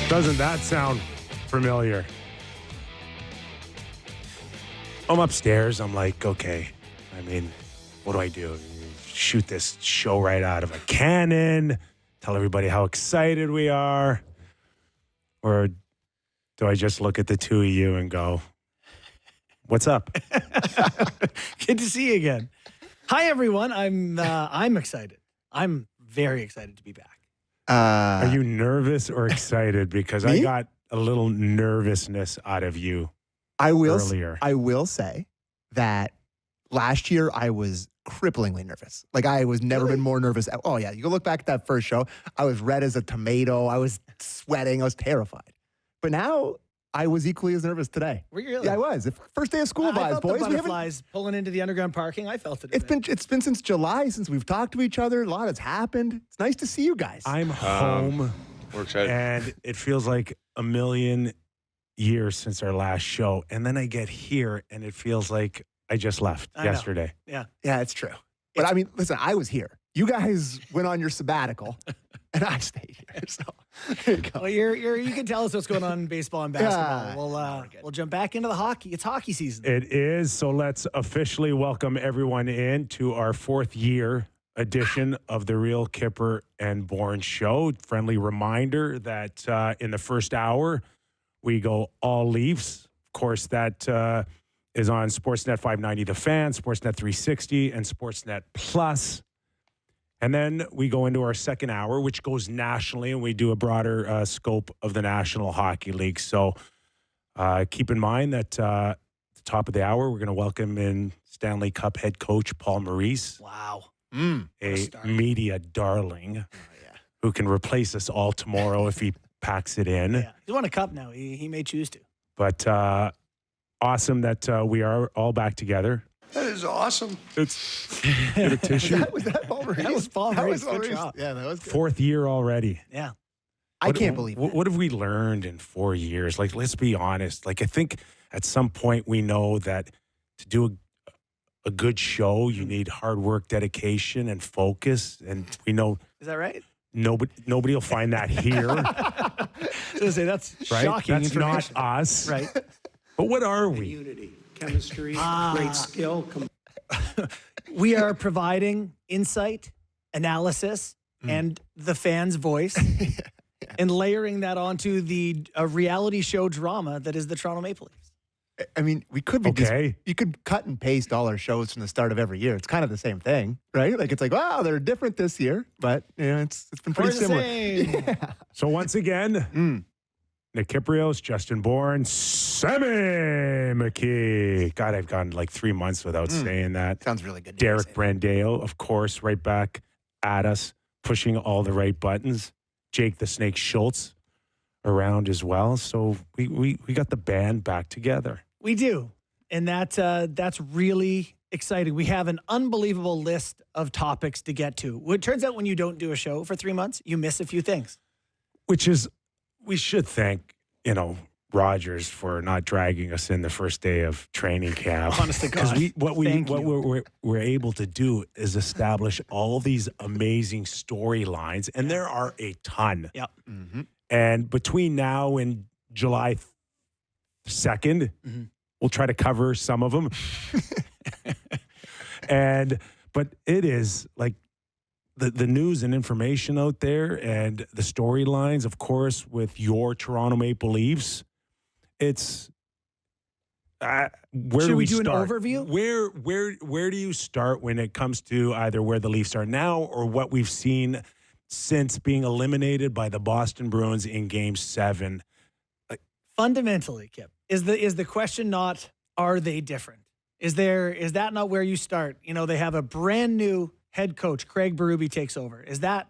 Doesn't that sound familiar? I'm upstairs. I'm like, okay, I mean, what do I do? Shoot this show right out of a cannon, tell everybody how excited we are? Or do I just look at the two of you and go, what's up? Good to see you again. Hi, everyone. I'm excited. I'm very excited to be back. Are you nervous or excited? Because I got a little nervousness out of you earlier. I will say that last year I was cripplingly nervous. Like I was never been more nervous. Oh yeah, you go look back at that first show. I was red as a tomato. I was sweating. I was terrified. But now I was equally as nervous today. Were you really? Yeah, I was. First day of school vibes, I felt boys. the butterflies pulling into the underground parking. I felt it. It's been since July since we've talked to each other. A lot has happened. It's nice to see you guys. I'm home. We're excited. And it feels like a million years since our last show. And then I get here and it feels like I just left yesterday. Yeah, it's true. But I mean, listen, I was here. You guys went on your sabbatical, and I stayed here. So there you go. Well, you can tell us what's going on in baseball and basketball. We'll jump back into the hockey. It's hockey season. It is. So let's officially welcome everyone in to our fourth year edition of the Real Kyper and Bourne Show. Friendly reminder that in the first hour, we go all Leafs. Of course, that is on Sportsnet 590 The Fan, Sportsnet 360, and Sportsnet Plus. And then we go into our second hour, which goes nationally, and we do a broader scope of the National Hockey League. So keep in mind that at the top of the hour, we're going to welcome in Stanley Cup head coach Paul Maurice. Wow. A media darling who can replace us all tomorrow if he packs it in. Yeah. He's won a cup now. He may choose to. But awesome that we are all back together. That is awesome. It's get a tissue. Was that Paul Maurice? That was Paul Maurice. Good Good job. job. Yeah, that was good. Fourth year already. Yeah. I can't believe it. What have we learned in 4 years? Like, let's be honest. Like, I think at some point we know that to do a good show, you need hard work, dedication, and focus. And we know. Is that right? Nobody will find that here. I was gonna say, that's right? shocking That's not information. us. Right. But what are we? Unity, chemistry, great skill. We are providing insight, analysis, and the fan's voice, and layering that onto the reality show drama that is the Toronto Maple Leafs. I mean, we could be Okay. you could cut and paste all our shows from the start of every year. It's kind of the same thing, right? Like it's like, wow, they're different this year, but you know, it's been pretty We're the similar. same. So once again, Nick Kypreos, Justin Bourne, Sammy McKee. God, I've gone like 3 months without saying that. Sounds really good. Derek Brandeo, of course, right back at us, pushing all the right buttons. Jake the Snake Schultz around as well. So we got the band back together. We do. And that's really exciting. We have an unbelievable list of topics to get to. It turns out when you don't do a show for 3 months, you miss a few things. Which is, we should thank, Rogers for not dragging us in the first day of training camp. Honest to God. Because what you. we're able to do is establish all these amazing storylines, and there are a ton. Yep. Mm-hmm. And between now and July 2nd, we'll try to cover some of them. But it is like the news and information out there and the storylines, of course, with your Toronto Maple Leafs. It's where Should do we we do start? an overview? Where do you start when it comes to either where the Leafs are now or what we've seen since being eliminated by the Boston Bruins in Game 7? Fundamentally, Kip, is the question not, are they different? Is that not where you start? They have a brand new head coach, Craig Berube, takes over. Is that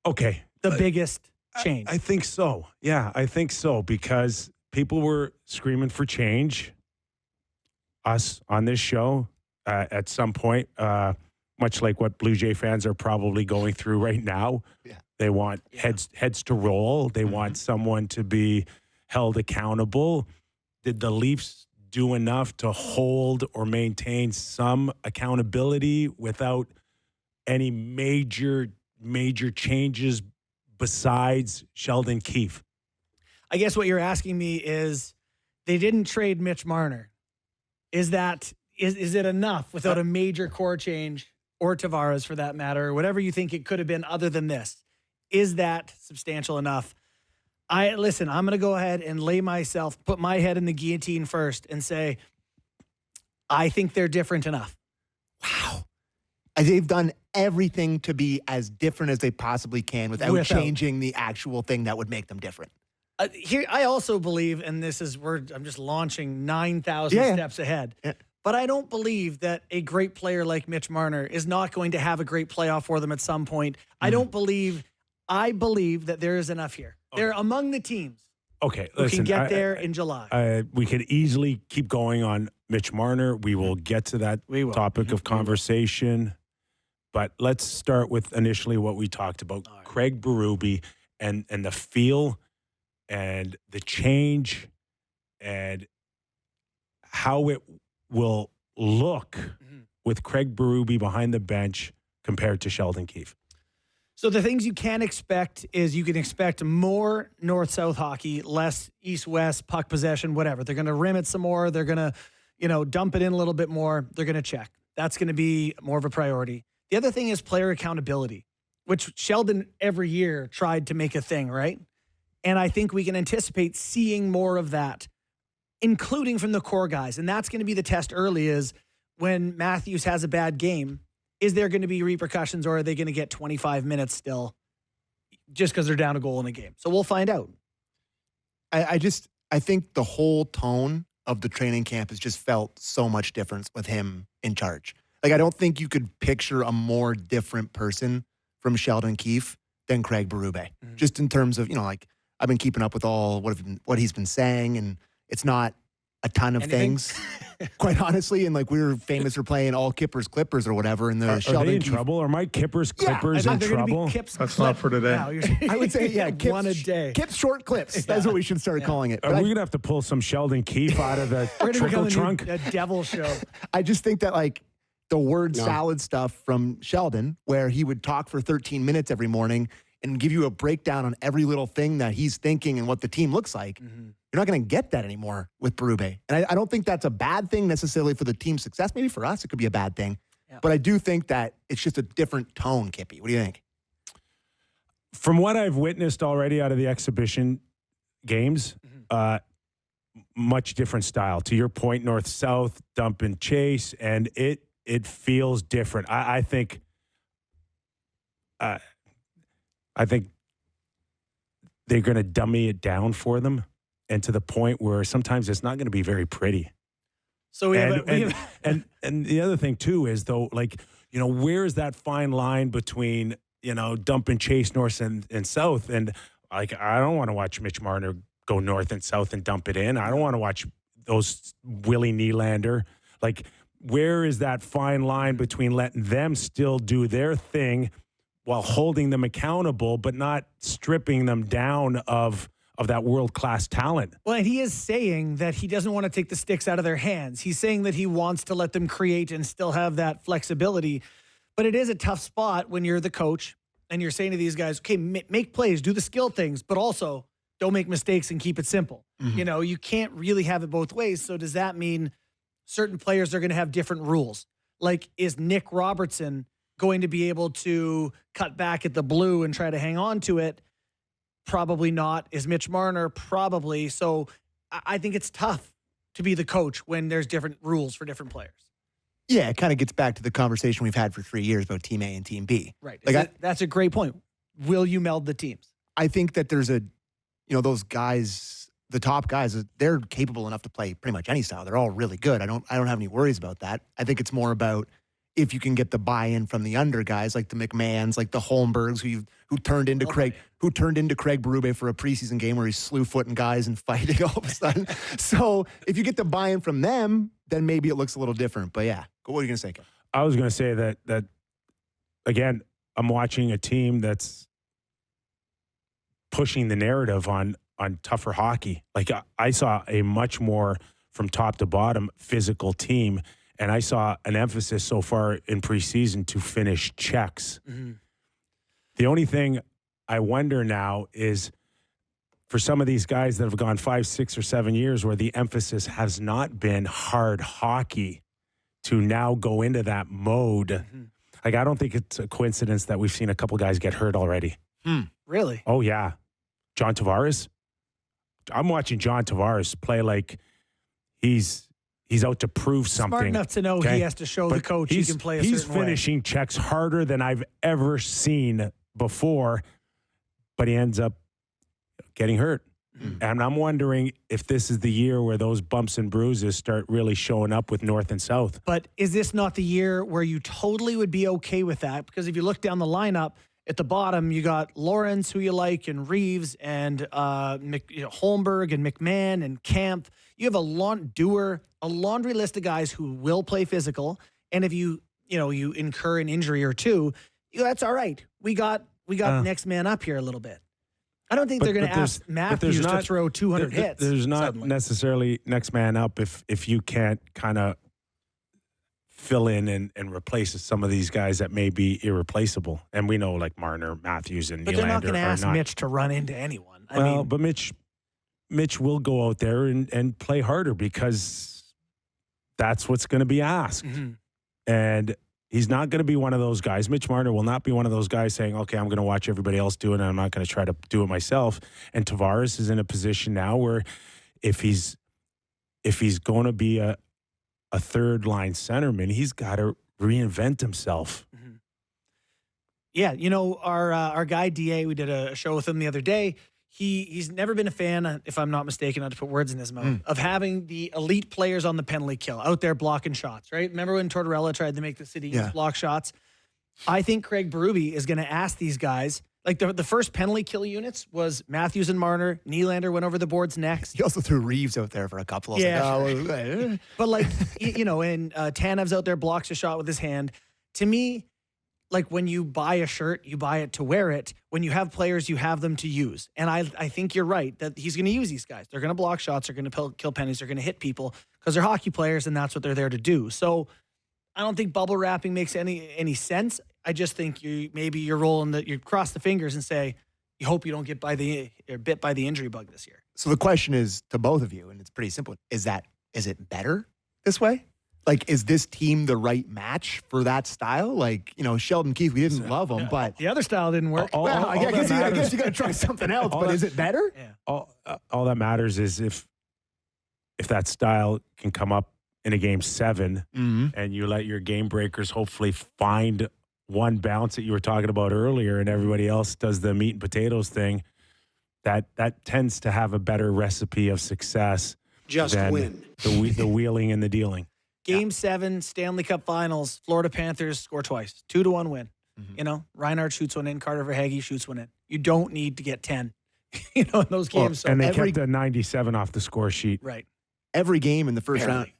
Okay. the biggest change? I think so. Yeah, I think so, because people were screaming for change. Us on this show at some point, much like what Blue Jay fans are probably going through right now. Yeah. They want heads to roll. They want someone to be held accountable. Did the Leafs do enough to hold or maintain some accountability without any major changes besides Sheldon Keefe? I guess what you're asking me is they didn't trade Mitch Marner. Is it enough without a major core change or Tavares for that matter, or whatever you think it could have been other than this? Is that substantial enough? Listen, I'm going to go ahead and put my head in the guillotine first and say, I think they're different enough. Wow. They've done everything to be as different as they possibly can without changing the actual thing that would make them different. Here, I also believe, and this is where I'm just launching 9,000 steps ahead, but I don't believe that a great player like Mitch Marner is not going to have a great playoff for them at some point. I believe that there is enough here. Okay. They're among the teams who can get there in July. We could easily keep going on Mitch Marner. We will get to that topic of conversation. But let's start with initially what we talked about, Craig Berube and the feel and the change and how it will look with Craig Berube behind the bench compared to Sheldon Keefe. So the things you can expect is you can expect more north-south hockey, less east-west, puck possession, whatever. They're going to rim it some more. They're going to, dump it in a little bit more. They're going to check. That's going to be more of a priority. The other thing is player accountability, which Sheldon every year tried to make a thing, right? And I think we can anticipate seeing more of that, including from the core guys. And that's going to be the test early is when Matthews has a bad game, is there going to be repercussions or are they going to get 25 minutes still just because they're down a goal in a game? So we'll find out. I think the whole tone of the training camp has just felt so much different with him in charge. Like, I don't think you could picture a more different person from Sheldon Keefe than Craig Berube. Just in terms of, I've been keeping up with all what he's been saying, and it's not a ton of things, quite honestly. And we were famous for playing all Kyper's Clippers or whatever. And are they in trouble? Are my Kyper's Clippers in trouble? That's not for today. I would say, Kip's, one a day. Kip's short clips. That's what we should start calling it. Are we going to have to pull some Sheldon Keefe out of the trickle trunk? A devil show. I just think that the word salad stuff from Sheldon, where he would talk for 13 minutes every morning and give you a breakdown on every little thing that he's thinking and what the team looks like. You're not going to get that anymore with Berube. And I don't think that's a bad thing necessarily for the team's success. Maybe for us, it could be a bad thing. Yeah. But I do think that it's just a different tone, Kippy. What do you think? From what I've witnessed already out of the exhibition games, much different style. To your point, north-south, dump and chase, and it feels different. I think they're going to dummy it down for them, and to the point where sometimes it's not going to be very pretty. So and the other thing too is though, where is that fine line between dump and chase north and south? And I don't want to watch Mitch Marner go north and south and dump it in. I don't want to watch those Willie Nylander. Where is that fine line between letting them still do their thing while holding them accountable, but not stripping them down of that world-class talent? Well, and he is saying that he doesn't want to take the sticks out of their hands. He's saying that he wants to let them create and still have that flexibility. But it is a tough spot when you're the coach and you're saying to these guys, okay, make plays, do the skill things, but also don't make mistakes and keep it simple. You can't really have it both ways. So does that mean certain players are going to have different rules? Is Nick Robertson going to be able to cut back at the blue and try to hang on to it? Probably not. Is Mitch Marner? Probably. So I think it's tough to be the coach when there's different rules for different players. Yeah, it kind of gets back to the conversation we've had for 3 years about Team A and Team B. Right. That's a great point. Will you meld the teams? I think that there's those guys, the top guys, they're capable enough to play pretty much any style. They're all really good. I don't have any worries about that. I think it's more about if you can get the buy-in from the under guys, like the McMahons, like the Holmbergs, who turned into Craig Berube for a preseason game where he's slew-footing guys and fighting all of a sudden. So if you get the buy-in from them, then maybe it looks a little different. But yeah, what are you going to say, Ken? I was going to say that again, I'm watching a team that's pushing the narrative on tougher hockey. I saw a much more from top to bottom physical team. And I saw an emphasis so far in preseason to finish checks. The only thing I wonder now is for some of these guys that have gone 5, 6, or 7 years where the emphasis has not been hard hockey to now go into that mode. Mm-hmm. Like, I don't think it's a coincidence that we've seen a couple guys get hurt already. Really? Oh, yeah. John Tavares. I'm watching John Tavares play like he's out to prove something. Smart enough to know okay? he has to show the coach he can play a He's certain way. finishing checks harder than I've ever seen before, but he ends up getting hurt. And I'm wondering if this is the year where those bumps and bruises start really showing up with North and South. But is this not the year where you totally would be okay with that? Because if you look down the lineup, at the bottom, you got Lawrence, who you like, and Reeves, and Holmberg, and McMahon, and Camp. You have a laundry list of guys who will play physical. And if you incur an injury or two, that's all right. We got next man up here a little bit. I don't think they're going to ask Matthews to throw 200 hits. There's not suddenly. necessarily next man up if you can't kind of fill in and replace some of these guys that may be irreplaceable. And we know like Marner, Matthews, and But Nylander they're not going to ask not. Mitch to run into anyone. But Mitch will go out there and play harder because that's what's going to be asked. Mm-hmm. And he's not going to be one of those guys. Mitch Marner will not be one of those guys saying, okay, I'm going to watch everybody else do it and I'm not going to try to do it myself. And Tavares is in a position now where if he's going to be a third line centerman, he's got to reinvent himself. Mm-hmm. Yeah, our guy DA, we did a show with him the other day. He's never been a fan, if I'm not mistaken, not to put words in his mouth, of having the elite players on the penalty kill out there blocking shots, right? Remember when Tortorella tried to make the city block shots? I think Craig Berube is going to ask these guys, like the first penalty kill units was Matthews and Marner. Nylander went over the boards next. He also threw Reeves out there for a couple. Yeah, but and Tanev's out there, blocks a shot with his hand. To me, like when you buy a shirt, you buy it to wear it. When you have players, you have them to use. And I think you're right that he's going to use these guys. They're going to block shots. They're going to kill pennies. They're going to hit people because they're hockey players, and that's what they're there to do. So I don't think bubble wrapping makes any sense. I just think you're rolling you cross the fingers and say you hope you don't get bit by the injury bug this year. So the question is to both of you, and it's pretty simple: is it better this way? Like, is this team the right match for that style? Like, Sheldon Keefe, we didn't love him, but The other style didn't work. I guess you got to try something else. But is it better? Yeah. All that matters is if that style can come up in a game 7 and you let your game breakers hopefully find one bounce that you were talking about earlier and everybody else does the meat and potatoes thing, that tends to have a better recipe of success Just than win. the wheeling and the dealing. Game 7, Stanley Cup Finals, Florida Panthers score twice. 2-1 win. Reinhart shoots one in, Carter Verhaeghe shoots one in. You don't need to get 10, in those games. And they kept a 97 off the score sheet. Right. Every game in the first round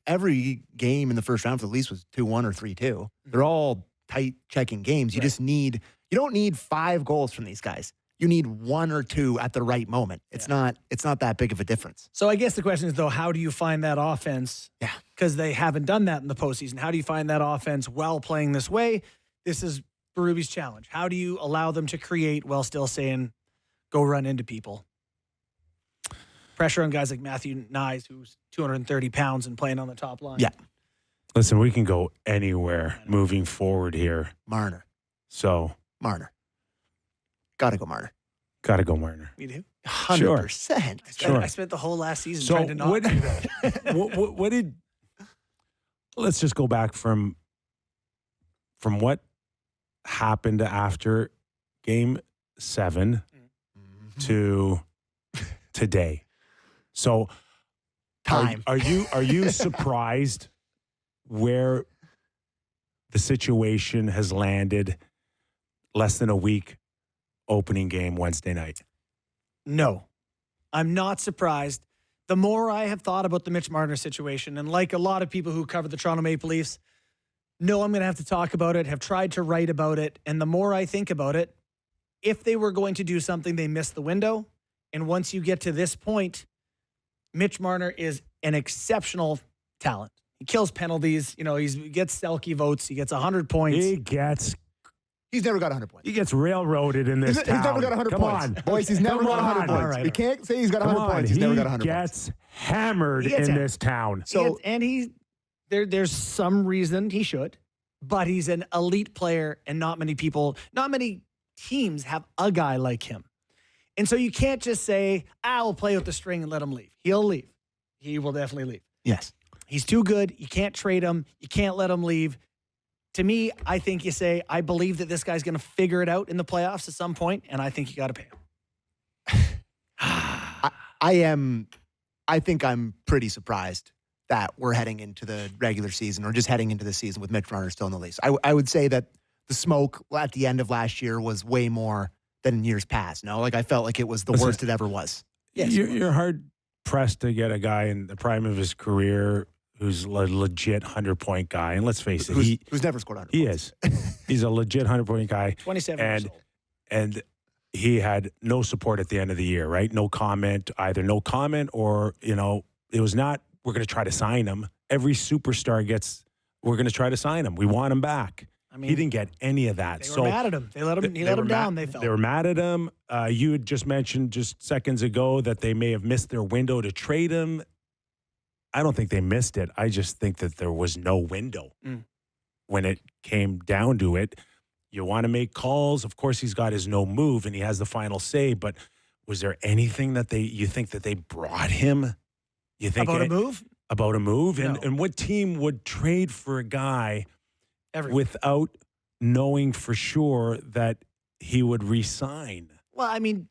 for the Leafs was 2-1 or 3-2. They're all tight checking games. You you don't need 5 goals from these guys. You need 1 or 2 at the right moment. It's not that big of a difference. So I guess the question is, though, how do you find that offense? Yeah. Because they haven't done that in the postseason. How do you find that offense while playing this way? This is Berube's challenge. How do you allow them to create while still saying, go run into people? Pressure on guys like Matthew Nyes, who's 230 pounds and playing on the top line. Yeah. Listen, we can go anywhere moving forward here. Marner. Got to go Marner. Got to go Marner. You do? 100%. Sure. I spent the whole last season trying to not do that. Let's just go back from what happened after Game 7 to today. So Time. Are you surprised where the situation has landed less than a week opening game Wednesday night? No, I'm not surprised. The more I have thought about the Mitch Marner situation, and like a lot of people who cover the Toronto Maple Leafs, know I'm going to have to talk about it, have tried to write about it, and the more I think about it, if they were going to do something, they missed the window. And once you get to this point, Mitch Marner is an exceptional talent. He kills penalties. He gets Selke votes. He gets 100 points. He gets He's never got 100 points. He gets railroaded in this town. He's never got 100 Come points. on. Boys, he's never got 100 points. All right. We can't say he's got 100 Come on. points. He's never got 100 points. He gets hammered He gets in hammered. this town. So, There's some reason he should, but he's an elite player, and not many teams have a guy like him. And so you can't just say, we'll play with the string and let him leave. He'll leave. He will definitely leave. yes. He's too good. You can't trade him. You can't let him leave. To me, I think you say, I believe that this guy's going to figure it out in the playoffs at some point, and I think you got to pay him. I think I'm pretty surprised that we're heading into the regular season or just heading into the season with Mitch Marner still in the lease. I would say that the smoke at the end of last year was way more than in years past. No, like I felt like it was the worst it ever was. Yes, You're hard pressed to get a guy in the prime of his career who's a legit 100-point guy. And let's face it, Who's never scored 100 he points. is. He's a legit 100-point guy. 27 years old. And he had no support at the end of the year, right? No comment, either no comment or, it was not, we're going to try to sign him. Every superstar we're going to try to sign him. We want him back. I mean, he didn't get any of that. They were mad at him. He let him down, they felt. They were mad at him. You had just mentioned just seconds ago that they may have missed their window to trade him. I don't think they missed it. I just think that there was no window when it came down to it. You want to make calls. Of course, he's got his no move and he has the final say. But was there anything that you think that they brought him? You think about a move? About a move? No. And what team would trade for a guy without knowing for sure that he would resign? Well, I mean,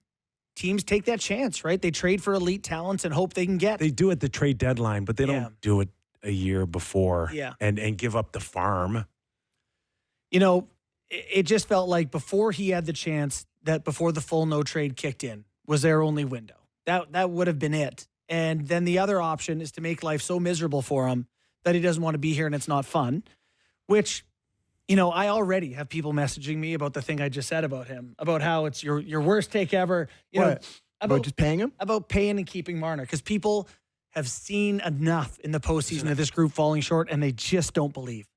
teams take that chance, right? They trade for elite talents and hope they can get. They do at the trade deadline, but they don't do it a year before and give up the farm. It just felt like before he had the chance, that before the full no trade kicked in, was their only window. That would have been it. And then the other option is to make life so miserable for him that he doesn't want to be here and it's not fun, which, I already have people messaging me about the thing I just said about him, about how it's your worst take ever. About just paying him? About paying and keeping Marner, because people have seen enough in the postseason of this group falling short, and they just don't believe.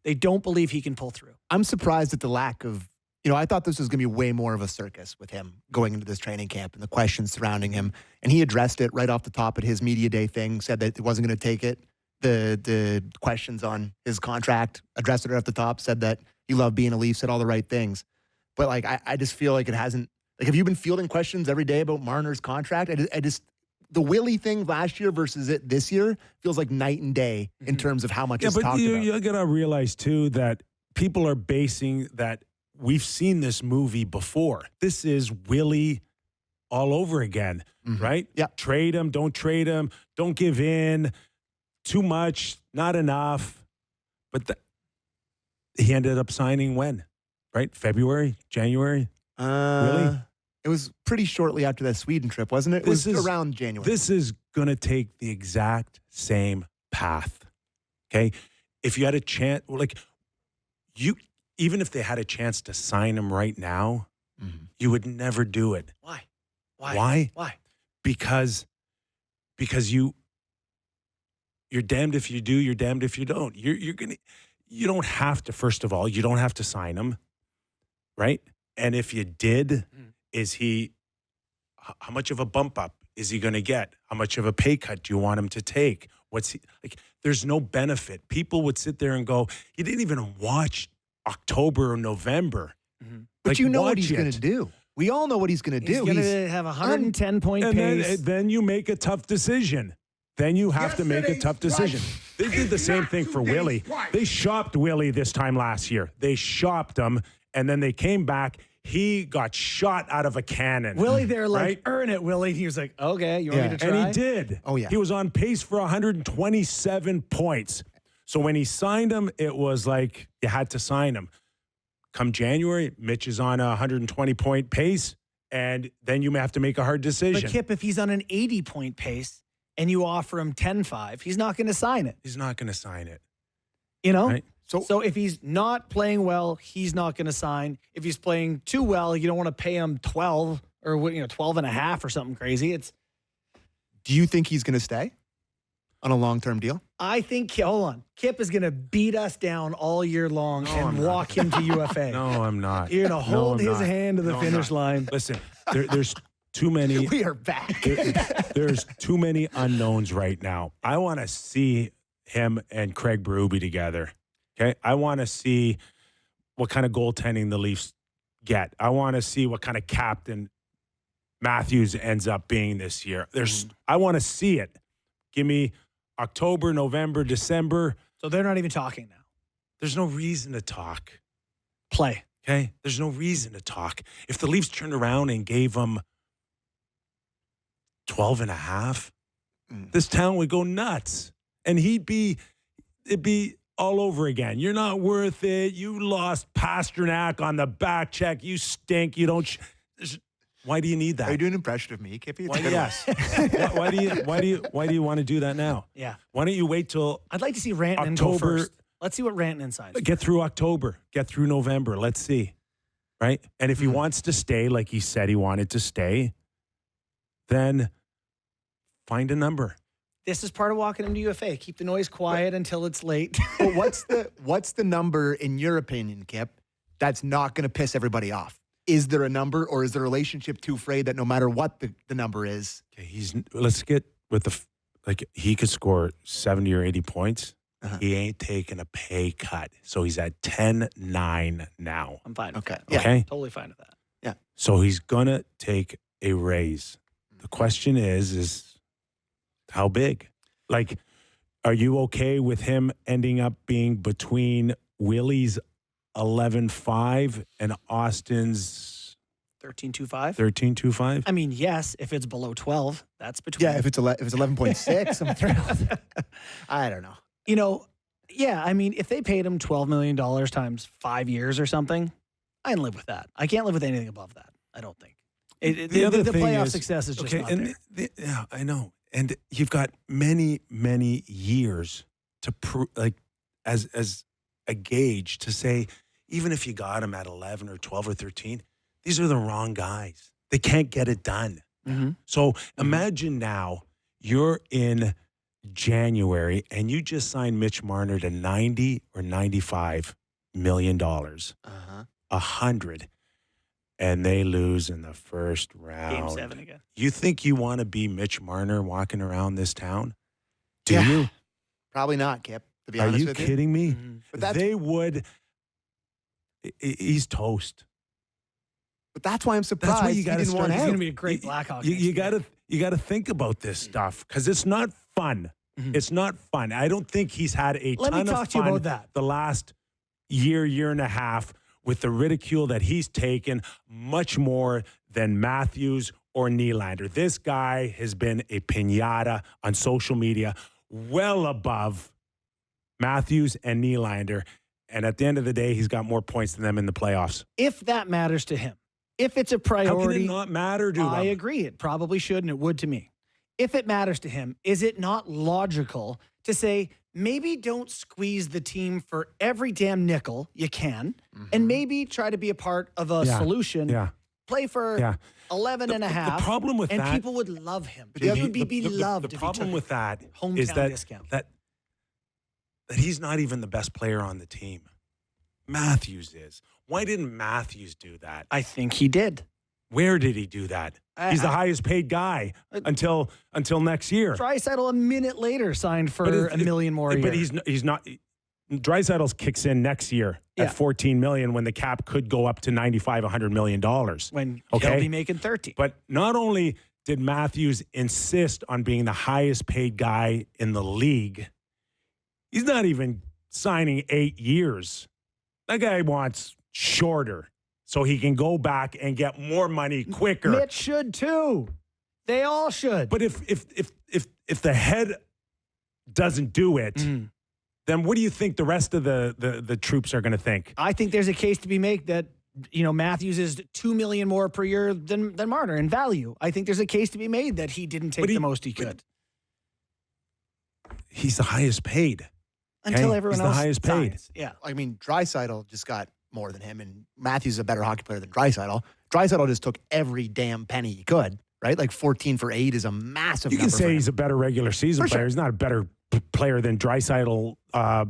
They don't believe he can pull through. I'm surprised at the lack of, I thought this was going to be way more of a circus with him going into this training camp and the questions surrounding him. And he addressed it right off the top at his media day thing, said that he wasn't going to take it. The questions on his contract, addressed it right off the top, said that he loved being a Leaf, said all the right things. But I just feel like it hasn't, have you been fielding questions every day about Marner's contract? The Willie thing last year versus it this year feels like night and day in terms of how much it's talked about. You got to realize, too, that people are basing that we've seen this movie before. This is Willie all over again, right? Yeah. Trade him, don't trade him, don't give in, too much, not enough. But he ended up signing when, right? February, January? Really? It was pretty shortly after that Sweden trip, wasn't it? It was around January. This is going to take the exact same path, okay? If you had a chance, even if they had a chance to sign him right now, you would never do it. Why? Why? Because you're damned if you do, you're damned if you don't. You don't have to, first of all, you don't have to sign him, right? And if you did, how much of a bump up is he going to get? How much of a pay cut do you want him to take? There's no benefit. People would sit there and go, you didn't even watch October or November. But you know what he's going to do. We all know what he's going to do. He's going to have a 110-point pace. Then you make a tough decision. Then you have to make a tough decision. They did the same thing for Willie. They shopped Willie this time last year. They shopped him, and then they came back. He got shot out of a cannon. Willie, they're like, right? Earn it, Willie. He was like, okay, you want me to try? And he did. Oh, yeah. He was on pace for 127 points. So when he signed him, it was like you had to sign him. Come January, Mitch is on a 120-point pace, and then you may have to make a hard decision. But Kip, if he's on an 80-point pace and you offer him 10-5, he's not going to sign it. He's not going to sign it. Right? So if he's not playing well, he's not going to sign. If he's playing too well, you don't want to pay him 12 or 12 and a half or something crazy. Do you think he's going to stay? on a long-term deal? I think, hold on, Kip is going to beat us down all year long and walk him to UFA. No, I'm not. You're going to hold I'm his not. hand to the finish line. Listen, there's too many. We are back. There's too many unknowns right now. I want to see him and Craig Berube together. Okay, I want to see what kind of goaltending the Leafs get. I want to see what kind of captain Matthews ends up being this year. I want to see it. Give me October, November, December. So they're not even talking now. There's no reason to talk. Play. Okay? There's no reason to talk. If the Leafs turned around and gave him 12 and a half, this town would go nuts. And it'd be all over again. You're not worth it. You lost Pasternak on the back check. You stink. You don't. Why do you need that? Are you doing an impression of me, Kippy? Why, yes. Why do you want to do that now? Yeah. Why don't you wait till I'd like to see Rantanen go October? first. Let's see what Rantanen signs. Get through October. Get through November. Let's see. Right? And if he wants to stay like he said he wanted to stay, then find a number. This is part of walking him to UFA. Keep the noise quiet until it's late. But what's the number, in your opinion, Kip, that's not going to piss everybody off? Is there a number, or is the relationship too frayed that no matter what the number is? Okay, let's get with he could score 70 or 80 points. Uh-huh. He ain't taking a pay cut. So he's at 10-9 now. I'm fine with that. Okay? Yeah, totally fine with that. Yeah. So he's going to take a raise. The question is how big? Like, are you okay with him ending up being between Willie's 11.5 and Austin's 13.25? 13.25? I mean, yes, if it's below 12, that's between. Yeah, if it's 11.6, I'm thrilled. I don't know. You know, yeah, I mean, if they paid him $12 million times 5 years or something, I can live with that. I can't live with anything above that, I don't think. The playoff success is just not there. Yeah, I know. And you've got many, many years to prove, like, as a gauge to say, even if you got him at 11 or 12 or 13, these are the wrong guys. They can't get it done. Mm-hmm. So imagine now you're in January and you just signed Mitch Marner to $90 or $95 million. 100. And they lose in the first round. Game 7 again. You think you want to be Mitch Marner walking around this town? Do Yeah. you? Probably not, Kip, to be Are honest you with you. kidding me? Mm-hmm. But They would. He's toast. But that's why I'm surprised That's why you got to he didn't want He's going to out. be a great Blackhawk. You got to think about this stuff because it's not fun. Mhm. It's not fun. I don't think he's had a Let me ton of talk to you fun about that. the last year and a half with the ridicule that he's taken much more than Matthews or Nylander. This guy has been a piñata on social media well above Matthews and Nylander. And at the end of the day, he's got more points than them in the playoffs. If that matters to him, if it's a How priority. can it not matter to I him? agree. It probably should, and it would to me. If it matters to him, is it not logical to say, maybe don't squeeze the team for every damn nickel you can, and maybe try to be a part of a solution? Yeah. Play for Yeah. 11 and a half. The problem with and that, people would love him. The He would be beloved. The if he problem took with that hometown is that, discount. that he's not even the best player on the team. Matthews is. Why didn't Matthews do that? I think he did. Where did he do that? He's the highest paid guy until next year. Draisaitl a minute later signed for $1 million more a year. But he's not. Draisaitl's kicks in next year at $14 million when the cap could go up to $95, $100 million. When Okay? he'll be making 30. But not only did Matthews insist on being the highest paid guy in the league, he's not even signing 8 years. That guy wants shorter so he can go back and get more money quicker. Mitch should too. They all should. But if the head doesn't do it, then what do you think the rest of the troops are going to think? I think there's a case to be made that, you know, Matthews is $2 million more per year than Marner in value. I think there's a case to be made that he didn't take the most he could. He's the highest paid. Until Okay? everyone He's the else highest paid. signs. Yeah. I mean, Draisaitl just got more than him, and Matthews is a better hockey player than Draisaitl. Draisaitl just took every damn penny he could, right? Like 14 for 8 is a massive You number can for say him. he's a better regular season For player. sure. He's not a better player than Draisaitl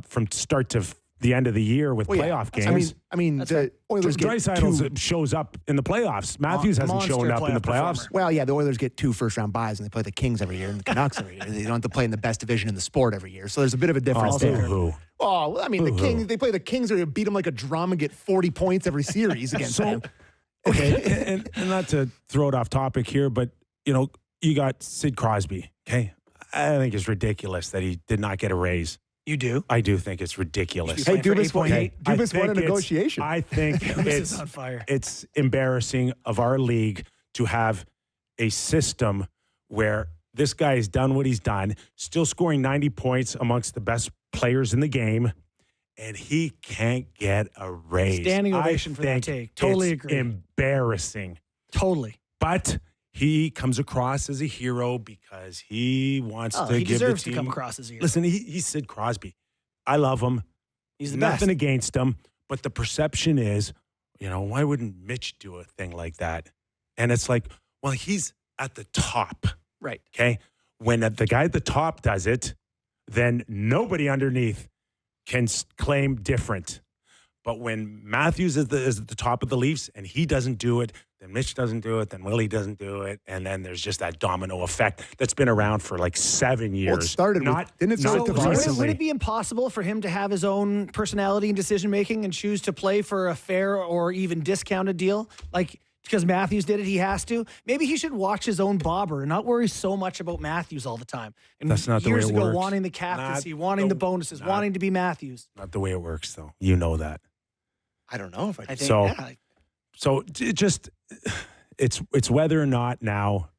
from start to the end of the year with playoff games. I mean, the Oilers get Draisaitl shows up in the playoffs. Matthews hasn't shown up in the playoffs. Performer. Well, yeah, the Oilers get 2 first-round buys, and they play the Kings every year and the Canucks every year. They don't have to play in the best division in the sport every year. So there's a bit of a difference there. Boo-hoo. Oh, well, I mean, the Kings, they play the Kings, or beat them like a drum and get 40 points every series against them. Okay, and not to throw it off topic here, but, you got Sid Crosby, okay? I think it's ridiculous that he did not get a raise. You do? I do think it's ridiculous. Hey, Dubas won $8.8. a negotiation. I think It's on fire. it's embarrassing of our league to have a system where this guy has done what he's done, still scoring 90 points amongst the best players in the game, and he can't get a raise. Standing ovation for that take. Totally agree. Embarrassing. Totally. But he comes across as a hero because he wants to he give deserves the team. to come across as a hero. Listen, he's Sid Crosby. I love him. He's the Nothing best. against him, but the perception is, why wouldn't Mitch do a thing like that? And it's like, well, he's at the top. Right. Okay. When the guy at the top does it, then nobody underneath can claim different. But when Matthews is at the top of the Leafs and he doesn't do it, then Mitch doesn't do it, then Willie doesn't do it, and then there's just that domino effect that's been around for like 7 years. Well, it started didn't it start with Tavares? Would it be impossible for him to have his own personality and decision making and choose to play for a fair or even discounted deal? Like, because Matthews did it, he has to. Maybe he should watch his own bobber and not worry so much about Matthews all the time. And That's not the way years it ago, works. wanting the captaincy, wanting the bonuses, wanting to be Matthews. Not the way it works, though. You know that. I don't know if I I think, So- yeah. So it's whether or not now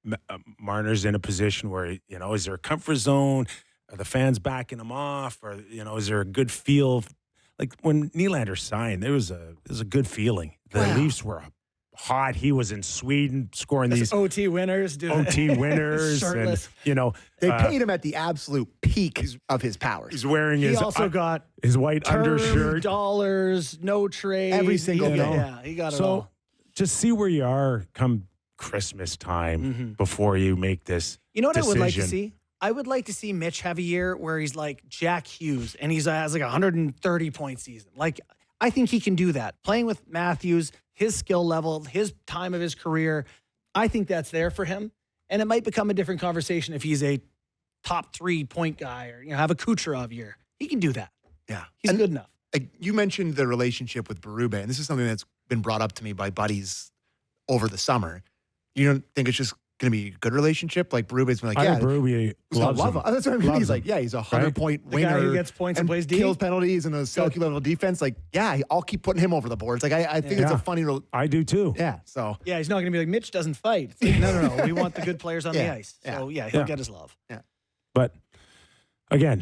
Marner's in a position where, is there a comfort zone? Are the fans backing him off? Or, is there a good feel? Like when Nylander signed, there was a good feeling. The Leafs were hot. He was in Sweden scoring these OT winners. OT winners. Shirtless. And, They paid him at the absolute peak of his powers. he's wearing He also got his white term, undershirt. dollars, no trade. Every single thing. Yeah, he got it So all. just see where you are come Christmas time before you make this. You know what I would like to decision. see? I would like to see Mitch have a year where he's like Jack Hughes and he has like a 130-point season. Like, I think he can do that. Playing with Matthews, his skill level, his time of his career, I think that's there for him. And it might become a different conversation if he's a top 3-point guy or have a Kucherov year. He can do that. Yeah. He's good enough. Like, you mentioned the relationship with Berube, and this is something that's been brought up to me by buddies over the summer. You don't think it's just going to be a good relationship? Like, Berube's been like, I yeah, think Berube who's gonna loves love him. him. That's what I mean. Loves He's him. like, yeah, he's a 100-point The winger. guy who gets points and plays D? kills penalties and a selkie level defense. Like, yeah, I'll keep putting him over the boards. Like, I think it's Yeah. a funny, I do too. yeah. So Yeah, he's not going to be like, Mitch doesn't fight. It's like, no. We want the good players on the Yeah. ice. So, yeah, he'll Yeah. get his love. But again,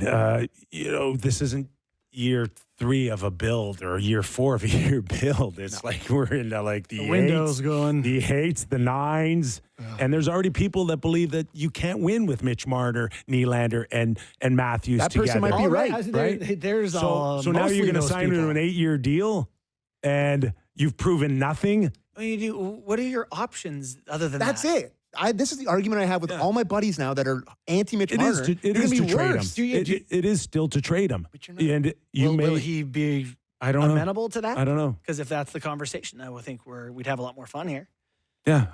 this isn't year 3 of a build or year 4 of a year build. It's like we're into like the Windows 8s, going. the 8s, the 9s, and there's already people that believe that you can't win with Mitch Marner, Nylander, and Matthews That together. person might be All right, There's So now you're going to sign him to an 8-year deal, and you've proven nothing. What are your options other than that's that? it. This is the argument I have with all my buddies now that are anti-Mitch It Marner. is to They're gonna be trade him. worse. It is still to trade him. But you're not. And you Will may. he be I don't know. amenable to that? I don't know. Because if that's the conversation, I would think we'd have a lot more fun here. Yeah,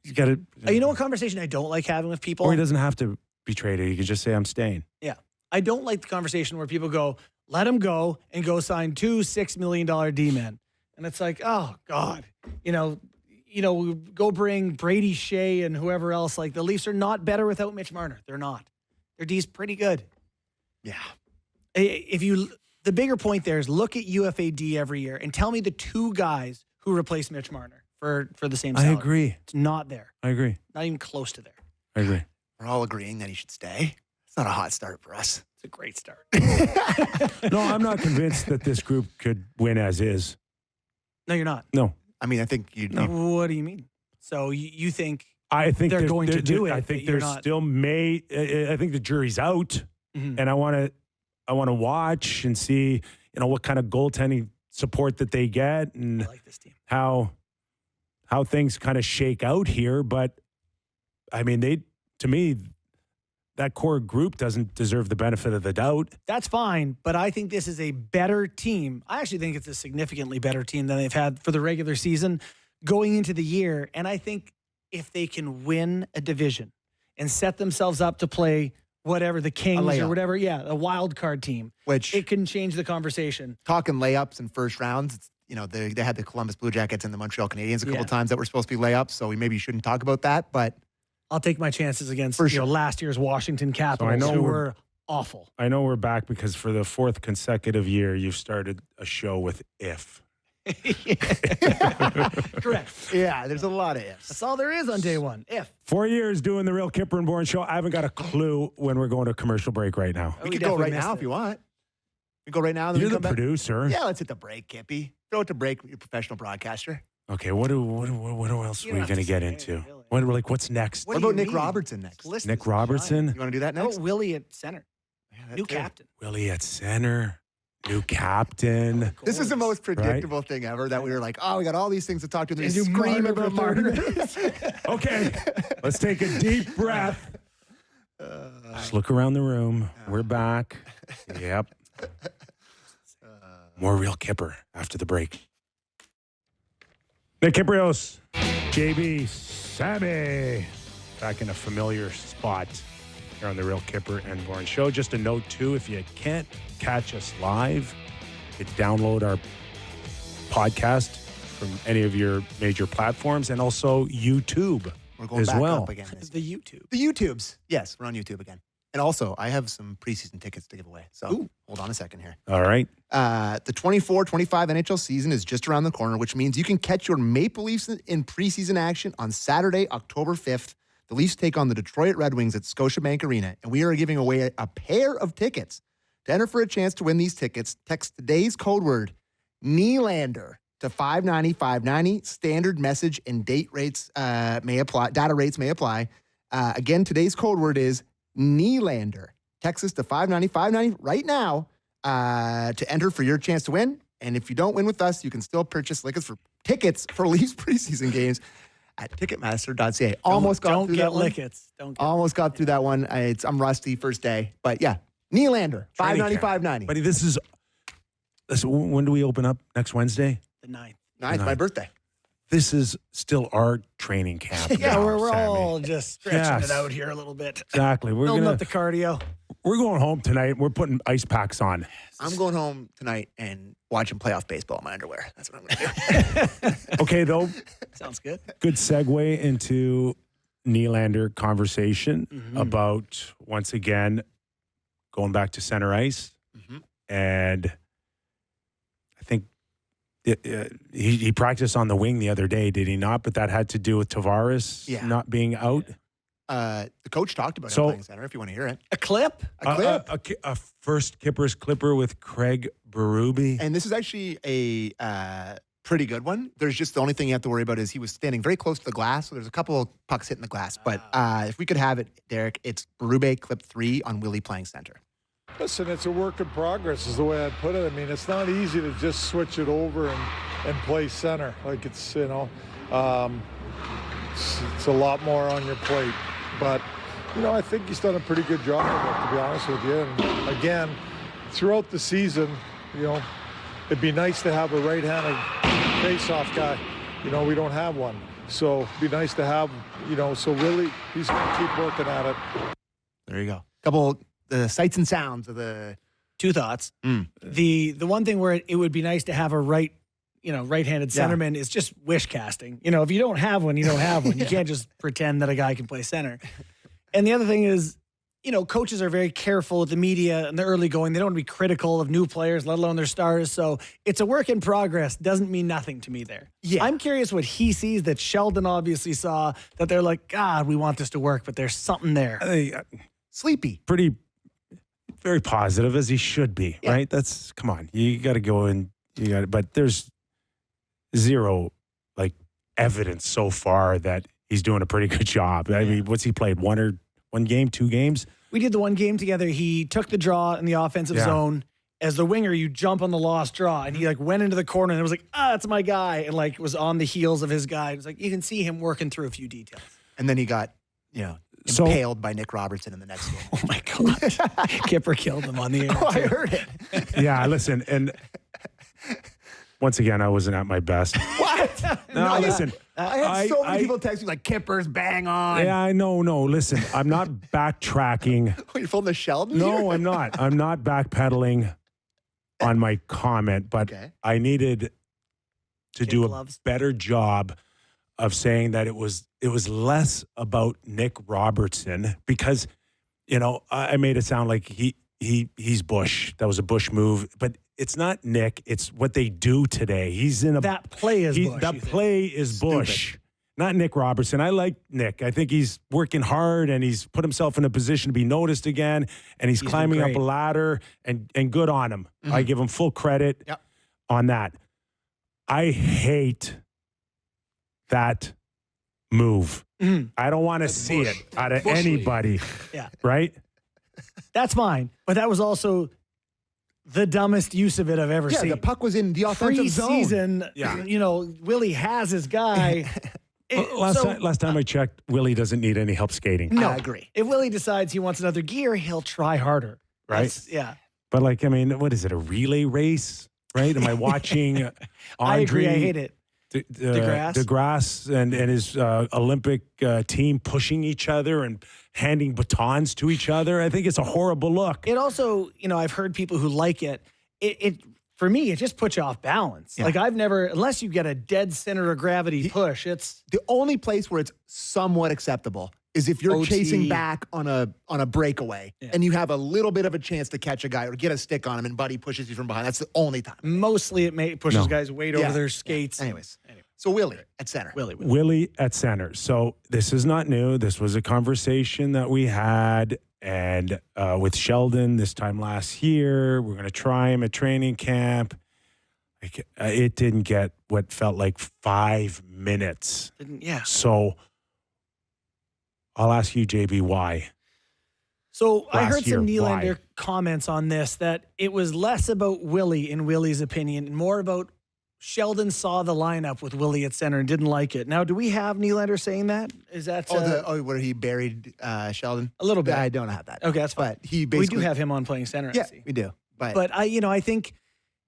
you got to. You know what conversation I don't like having with people? Or he doesn't have to be traded. He could just say, "I'm staying." Yeah. I don't like the conversation where people go, let him go and go sign 2 $6 million D-men. And it's like, oh, God. Go bring Brady Shea and whoever else. Like, the Leafs are not better without Mitch Marner. They're not. Their D's pretty good. Yeah. The bigger point there is look at UFAD every year and tell me the 2 guys who replace Mitch Marner for the same salary. I agree. It's not there. I agree. Not even close to there. I agree. We're all agreeing that he should stay. It's not a hot start for us. It's a great start. No, I'm not convinced that this group could win as is. No, you're not. No, I mean, I think you'd. What do you mean? So you think I think They're going to do it, I but think you're there's not- still I think the jury's out, and I want to watch and see what kind of goaltending support that they get and I like this team? how things kind of shake out here. But I mean, to me, that core group doesn't deserve the benefit of the doubt. That's fine, but I think this is a better team. I actually think it's a significantly better team than they've had for the regular season going into the year. And I think if they can win a division and set themselves up to play whatever, the Kings or whatever, a wild card team, which it can change the conversation. Talking layups in first rounds, it's, they had the Columbus Blue Jackets and the Montreal Canadiens a couple times that were supposed to be layups, so we maybe shouldn't talk about that, but I'll take my chances against for sure. Last year's Washington Capitals, who were awful. I know we're back because for the 4th consecutive year, you've started a show with if. Correct. Yeah, there's a lot of ifs. That's all there is on day one. If. 4 years doing the Real Kyper and Bourne show. I haven't got a clue when we're going to commercial break right now. We could go right now if you want. We go right now. You're the producer. Yeah, let's hit the break, Kippy. Throw it to break, you're a professional broadcaster. Okay, what else are we going to get into? Really. What's next? What about Nick Robertson next? Nick Robertson? You want to do that How next? about Willie at center? Yeah, New captain. Willie at center. New captain. This is the most predictable thing ever that we were like, we got all these things to talk to. And they scream about Marner. Okay, let's take a deep breath. Just look around the room. We're back. Yep. More Real Kyper after the break. Nick Kypreos, JB, Sammy, back in a familiar spot here on the Real Kyper and Bourne show. Just a note, too, if you can't catch us live, you can download our podcast from any of your major platforms and also YouTube. We're going as back well. up again. The YouTube. The YouTubes. Yes, we're on YouTube again. And also, I have some preseason tickets to give away. So hold on a second here. All right. The 24-25 NHL season is just around the corner, which means you can catch your Maple Leafs in preseason action on Saturday, October 5th. The Leafs take on the Detroit Red Wings at Scotiabank Arena, and we are giving away a pair of tickets. To enter for a chance to win these tickets, text today's code word, Nylander, to 590-590. Standard message and date rates may apply. Data rates may apply. Again, today's code word is Nylander. Text us to 590-590 right now to enter for your chance to win. And if you don't win with us, you can still purchase tickets for Leafs preseason games at Ticketmaster.ca. Almost got through that one. Almost got through that one. I'm rusty first day, but yeah, Nylander, 590-590. Buddy, this is when do we open up? Next Wednesday? The 9th. 9th, my birthday. This is still our training camp. Yeah, now, we're Sammy. all just stretching it out here a little bit. Exactly. Building up the cardio. We're going home tonight. We're putting ice packs on. I'm going home tonight and watching playoff baseball in my underwear. That's what I'm going to do. Okay, though. Sounds good. Good segue into Nylander conversation about, once again, going back to center ice. And I think he practiced on the wing the other day, did he not? But that had to do with Tavares not being out. The coach talked about him playing center, if you want to hear it. A clip? A first Kyper's Clipper with Craig Berube. And this is actually a pretty good one. There's just the only thing you have to worry about is he was standing very close to the glass, so there's a couple of pucks hitting the glass. But if we could have it, Derek, it's Berube clip 3 on Willie playing center. Listen, it's a work in progress is the way I'd put it. I mean, it's not easy to just switch it over and play center. Like it's, it's a lot more on your plate. But, I think he's done a pretty good job of it, to be honest with you. And again, throughout the season, it'd be nice to have a right-handed face-off guy. We don't have one. So it'd be nice to have, so really, he's going to keep working at it. There you go. Couple the sights and sounds of the 2 thoughts. The one thing where it would be nice to have a right-handed centerman is just wish casting. If you don't have one, you don't have one. You can't just pretend that a guy can play center. And the other thing is, coaches are very careful with the media and the early going. They don't want to be critical of new players, let alone their stars. So it's a work in progress. Doesn't mean nothing to me there. Yeah. I'm curious what he sees that Sheldon obviously saw, that they're like, God, we want this to work, but there's something there. Sleepy. Very positive, as he should be, right? Come on. You got to go in. But there's zero evidence so far that he's doing a pretty good job. I mean, what's he played? One game, 2 games? We did the one game together. He took the draw in the offensive zone. As the winger, you jump on the lost draw, and he went into the corner and it was like, that's my guy, and was on the heels of his guy. It was like you can see him working through a few details. And then he got, impaled by Nick Robertson in the next game. Oh my God. Kyper killed him on the air. Oh, I too. heard it. Yeah, listen, and once again, I wasn't at my best. What? No, listen. I had so many people text me like, Kyper's bang on. Yeah, I know. No, listen, I'm not backtracking. You're filming the Sheldon? No, here? I'm not. I'm not backpedaling on my comment, but Okay. I needed to Kid do gloves. a better job of saying that it was less about Nick Robertson because, I made it sound like he's Bush. That was a Bush move, but it's not Nick. It's what they do today. He's in a That play is Bush. That you think? play is Bush, not Nick Robertson. I like Nick. I think he's working hard and he's put himself in a position to be noticed again, and he's been climbing up great. a ladder, and good on him. I give him full credit Yep. on that. I hate that move. I don't want to see it out of anybody, Yeah. right? That's mine. But that was also the dumbest use of it I've ever Yeah, seen. the puck was in the offensive zone. Preseason, Yeah. Willie has his guy. Last time I checked, Willie doesn't need any help skating. No, I agree. If Willie decides he wants another gear, he'll try harder. Right? Yeah. But what is it, a relay race, right? Am I watching Andre? I agree. I hate it. DeGrasse? DeGrasse and his Olympic team pushing each other and handing batons to each other. I think it's a horrible look. It also, I've heard people who like it. It for me, it just puts you off balance. Yeah. Like I've never, unless you get a dead center of gravity push, it's The only place where it's somewhat acceptable is if you're OT. chasing back on a breakaway and you have a little bit of a chance to catch a guy or get a stick on him and Buddy pushes you from behind. That's the only time. mostly it pushes No. guys weight over their skates. Anyways. So Willie at center. Willie. Willie at center. So this is not new. This was a conversation that we had and with Sheldon this time last year. We're going to try him at training camp. It didn't get what felt like 5 minutes. Yeah. So I'll ask you, JB, why? So I Last heard some year, Nylander why? comments on this, that it was less about Willie, in Willie's opinion, and more about Sheldon saw the lineup with Willie at center and didn't like it. Now, do we have Nylander saying that? Is that Where he buried Sheldon? a little bit? I don't have that. Okay, that's fine. But he We basically. do have him on playing center. I Yeah, see. we do. But I think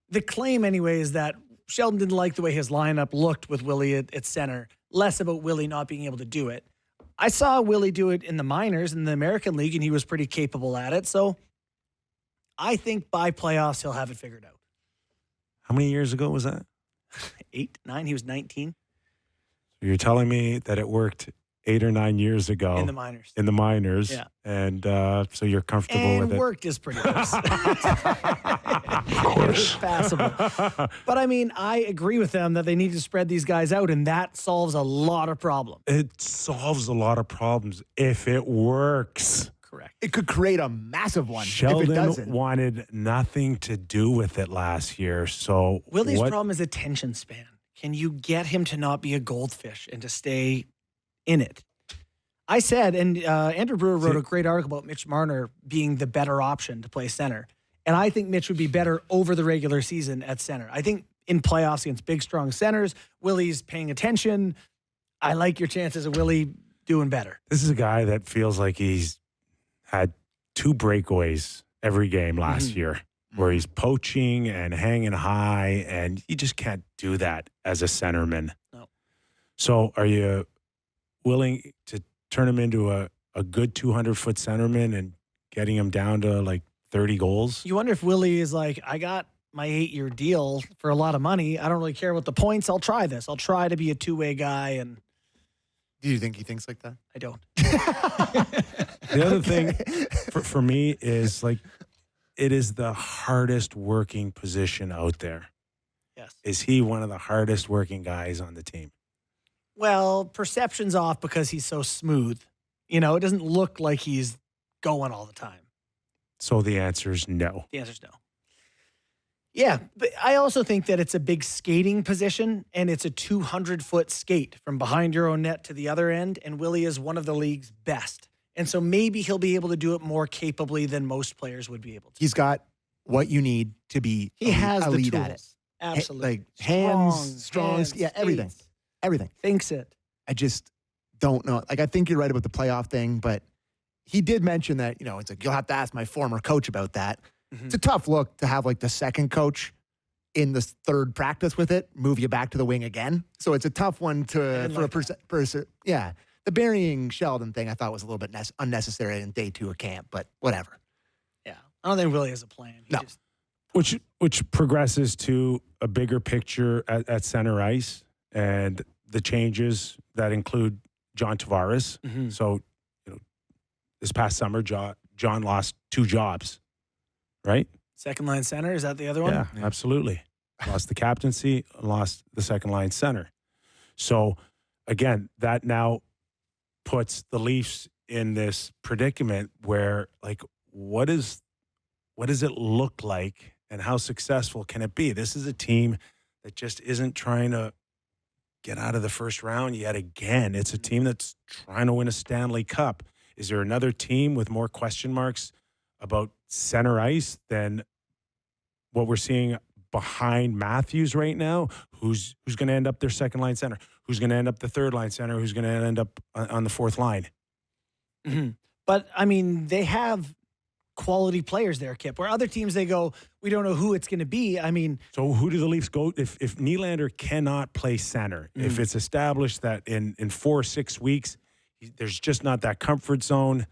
the claim anyway is that Sheldon didn't like the way his lineup looked with Willie at center. Less about Willie not being able to do it. I saw Willie do it in the minors in the American League, and he was pretty capable at it. So I think by playoffs he'll have it figured out. How many years ago was that? 8, 9. He was 19 You're telling me that it worked 8 or 9 years ago in the minors. in the minors, Yeah. and so you're comfortable And with it. worked is pretty close. Of course. It was passable. But I mean, I agree with them that they need to spread these guys out, and that solves a lot of problems. It solves a lot of problems if it works. Correct. It could create a massive one if it Sheldon doesn't. wanted nothing to do with it last year. So Willie's what? problem is attention span. Can you get him to not be a goldfish and to stay in it? I said, and Andrew Brewer wrote a great article about Mitch Marner being the better option to play center. And I think Mitch would be better over the regular season at center. I think in playoffs against big, strong centers, Willie's paying attention. I like your chances of Willie doing better. This is a guy that feels like he's had 2 breakaways every game last year where he's poaching and hanging high, and you just can't do that as a centerman. No. So are you willing to turn him into a good 200-foot centerman and getting him down to like 30 goals? You wonder if Willie is like, I got my 8-year deal for a lot of money. I don't really care about the points. I'll try this. I'll try to be a two-way guy, and Do you think he thinks like that? I don't. The other thing for me is like, it is the hardest working position out there. Yes. Is he one of the hardest working guys on the team? Well, perception's off because he's so smooth. It doesn't look like he's going all the time. So the answer is no. The answer's no. Yeah, but I also think that it's a big skating position, and it's a 200-foot skate from behind your own net to the other end, and Willie is one of the league's best. And so maybe he'll be able to do it more capably than most players would be able to. He's got what you need to be He has the elite tools. at it. Absolutely. Like hands, strong, hands, yeah, everything. skates, Everything. Thinks it. I just don't know. Like, I think you're right about the playoff thing, but he did mention that, it's like, you'll have to ask my former coach about that. Mm-hmm. It's a tough look to have like the second coach in the third practice with it, move you back to the wing again. So it's a tough one for a person. Yeah. The burying Sheldon thing I thought was a little bit unnecessary in day 2 of camp, but whatever. Yeah. I don't think really has a plan. He No. Which progresses to a bigger picture at center ice and the changes that include John Tavares. Mm-hmm. So, this past summer, John lost 2 jobs, right? Second line center, is that the other one? Yeah, absolutely. Lost the captaincy, lost the second line center. So, again, that now puts the Leafs in this predicament where, like, what does it look like and how successful can it be? This is a team that just isn't trying to get out of the first round yet again. It's a team that's trying to win a Stanley Cup. Is there another team with more question marks about center ice than what we're seeing behind Matthews right now? Who's going to end up their second line center? Who's going to end up the third line center? Who's going to end up on the fourth line? Mm-hmm. But, I mean, they have quality players there, Kip, where other teams, they go, we don't know who it's going to be. I mean. So who do the Leafs go? If Nylander cannot play center, if it's established that in 4 or 6 weeks, there's just not that comfort zone,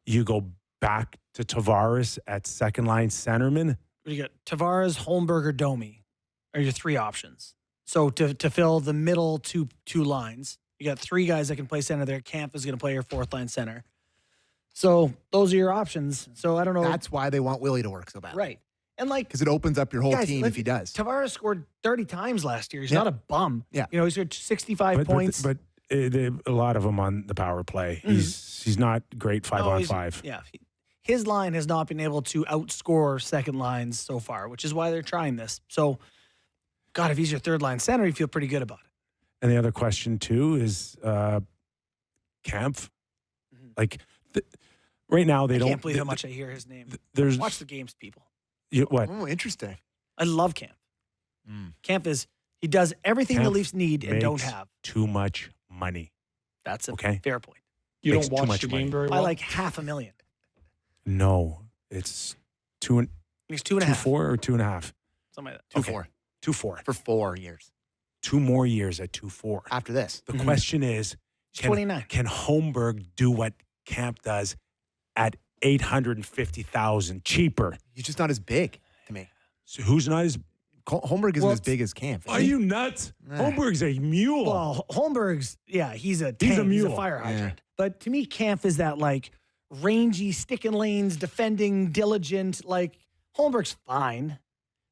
you go back to Tavares at second line centerman. You got Tavares, Holmberg, or Domi are your 3 options. So to fill the middle two lines, you got 3 guys that can play center there. Camp is going to play your fourth line center. So those are your options. So I don't know. That's why they want Willie to work so bad. Right. And like, because it opens up your whole team if he does. Tavares scored 30 times last year. He's not a bum. Yeah. He scored 65 points. But a lot of them on the power play. He's not great 5-on-5. Yeah. His line has not been able to outscore second lines so far, which is why they're trying this. So, God, if he's your third line center, you feel pretty good about it. And the other question, too, is Kampf. Like, right now, I can't believe how much I hear his name. Watch the games, people. What? Oh, interesting. I love Camp. Camp he does everything the Leafs need and don't have. Too much money. That's a fair point. You Makes don't too watch much the money. game very By well? like $500,000. No, it's 2 He's 2.5. 4 or 2.5. Something like that. 2-4. 2-4 For 4 years. 2 more years at 2-4. After this. The question is, He's 29. can Holmberg do what Camp does at $850,000 cheaper? He's just not as big to me. So who's not as? Holmberg isn't as big as Camp. Are you nuts? Holmberg's a mule. Well, Holmberg's, he's a tank. He's a mule. He's a fire hydrant. But to me, Camp is that like rangy, sticking lanes, defending, diligent. Like Holmberg's fine.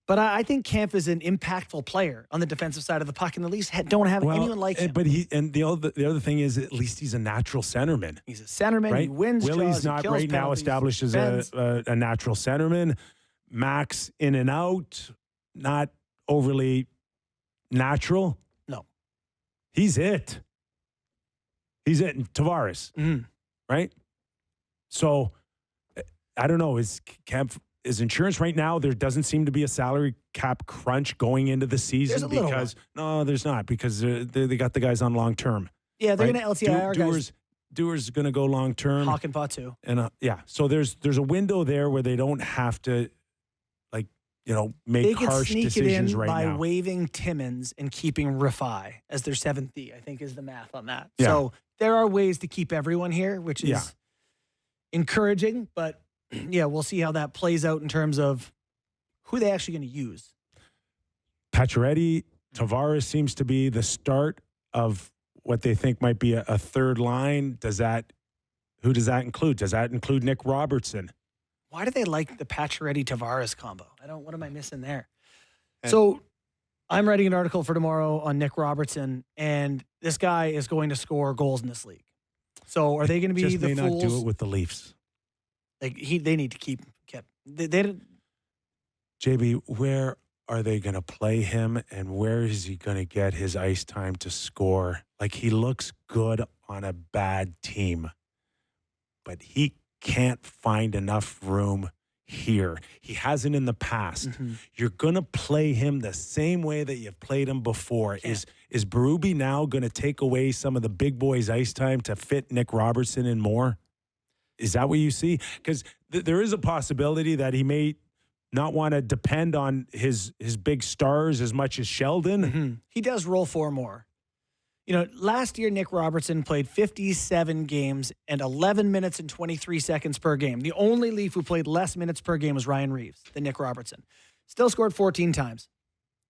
But I think Camp is an impactful player on the defensive side of the puck, and the Leafs don't have anyone like him. But the other thing is, at least he's a natural centerman. He's a centerman. Right? He wins. Willie's draws, not he kills right now penalties, established as a natural centerman. Max in and out, not overly natural. No. He's it. He's it. And Tavares, right? So, I don't know. Is insurance right now? There doesn't seem to be a salary cap crunch going into the season because no, there's not because they got the guys on long term. Yeah, they're going to LTIR guys. Dewar's going to go long term. Hawk and Patu. And so there's a window there where they don't have to make harsh decisions right now. They could sneak it in by waiving Timmins and keeping Rafai as their 7th D, I think is the math on that. Yeah. So there are ways to keep everyone here, which is encouraging, but we'll see how that plays out in terms of who they're actually going to use. Pacioretty, Tavares seems to be the start of what they think might be a third line. Who does that include? Does that include Nick Robertson? Why do they like the Pacioretty-Tavares combo? What am I missing there? So I'm writing an article for tomorrow on Nick Robertson, and this guy is going to score goals in this league. So are they going to be just the may fools? not do it with the Leafs. Like they need to keep kept. They JB, where are they going to play him, and where is he going to get his ice time to score? Like, he looks good on a bad team, but he can't find enough room here. He hasn't in the past. You're going to play him the same way that you've played him before. Is Berube now going to take away some of the big boys' ice time to fit Nick Robertson in more? Is that what you see? Because there is a possibility that he may not want to depend on his big stars as much as Sheldon. Mm-hmm. He does roll 4 more. Last year, Nick Robertson played 57 games and 11 minutes and 23 seconds per game. The only Leaf who played less minutes per game was Ryan Reeves than Nick Robertson. Still scored 14 times.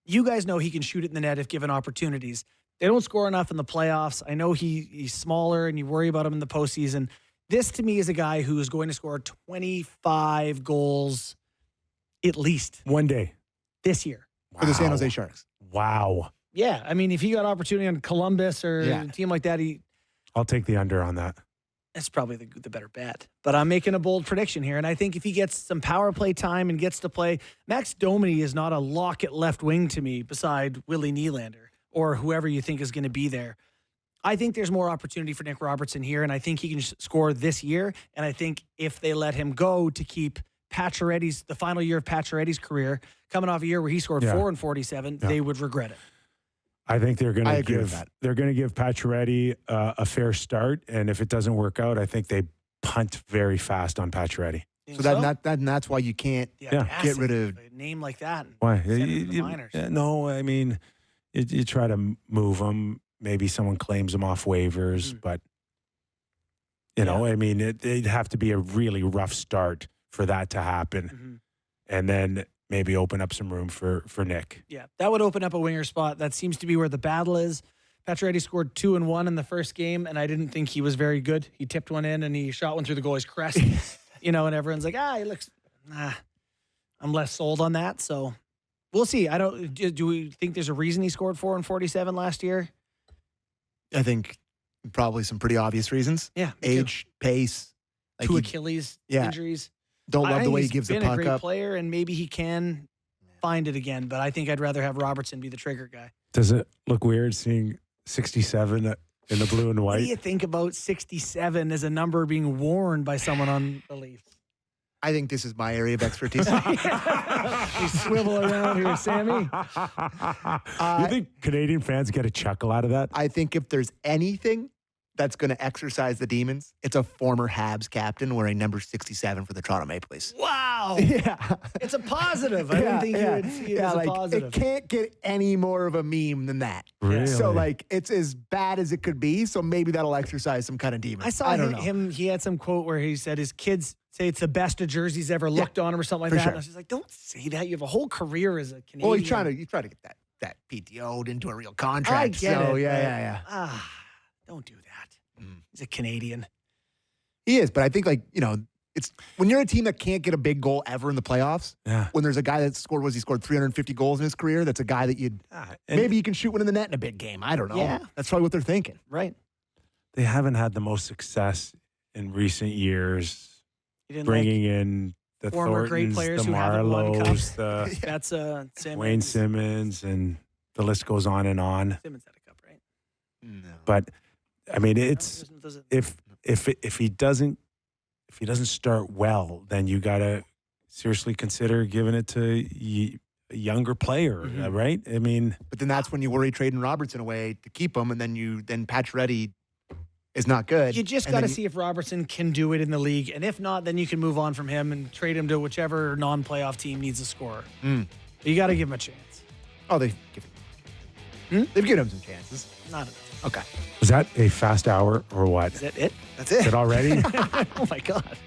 You guys know he can shoot it in the net if given opportunities. They don't score enough in the playoffs. I know he's smaller and you worry about him in the postseason. This, to me, is a guy who is going to score 25 goals at least. One day. This year. For the San Jose Sharks. Wow. Yeah. I mean, if he got opportunity on Columbus or a team like that, I'll take the under on that. That's probably the better bet. But I'm making a bold prediction here. And I think if he gets some power play time and gets to play, Max Domi is not a lock at left wing to me beside Willie Nylander or whoever you think is going to be there. I think there's more opportunity for Nick Robertson here, and I think he can score this year. And I think if they let him go to keep the final year of Pacioretty's career, coming off a year where he scored 4 and 47, they would regret it. I think they're going to give Pacioretty a fair start, and if it doesn't work out, I think they punt very fast on Pacioretty. So that's why you can't get rid of a name like that. Why? Minors. No, I mean, you try to move him. Maybe someone claims him off waivers, but I mean, it'd have to be a really rough start for that to happen, and then maybe open up some room for Nick. Yeah, that would open up a winger spot. That seems to be where the battle is. Pacioretty scored 2 and 1 in the first game, and I didn't think he was very good. He tipped one in, and he shot one through the goalie's crest. And everyone's like, he looks. I'm less sold on that. So we'll see. Do we think there's a reason he scored 4 and 47 last year? I think probably some pretty obvious reasons. Yeah, age, pace, 2 Achilles injuries. Don't love the way he gives the puck up. He's been a great player, and maybe he can find it again. But I think I'd rather have Robertson be the trigger guy. Does it look weird seeing 67 in the blue and white? What do you think about 67 as a number being worn by someone on the Leafs? I think this is my area of expertise. You swivel around here, Sammy. You think Canadian fans get a chuckle out of that? I think if there's anything that's going to exercise the demons, it's a former Habs captain wearing number 67 for the Toronto Maple Leafs. Wow. Yeah. It's a positive. I didn't think you would see it as a positive. It can't get any more of a meme than that. Really? So, it's as bad as it could be. So maybe that'll exercise some kind of demon. I saw him. He had some quote where he said his kids say it's the best of jerseys ever looked on him or something like that. Sure. And I was just like, don't say that. You have a whole career as a Canadian. Well, you try to get that PTO'd into a real contract. I get it. Yeah. Don't do that. He's a Canadian. He is, but I think it's when you're a team that can't get a big goal ever in the playoffs. Yeah. When there's a guy that scored 350 goals in his career. That's a guy that maybe you can shoot one in the net in a big game. I don't know. Yeah. That's probably what they're thinking. Right. They haven't had the most success in recent years. Bringing in the former Thorntons, great players the who haven't won cups. Marlows, That's Simmons. Wayne Simmons, and the list goes on and on. Simmons had a cup, right? No. But I mean, it's if he doesn't start well, then you got to seriously consider giving it to a younger player, right? I mean, but then that's when you worry trading Robertson away to keep him, and then Pacioretty is not good. You just got to see if Robertson can do it in the league, and if not, then you can move on from him and trade him to whichever non-playoff team needs a scorer. But you got to give him a chance. Oh, they've given him some chances. Not enough. Okay. was that a fast hour or what? Is that it? That's it. Is it already? Oh my God.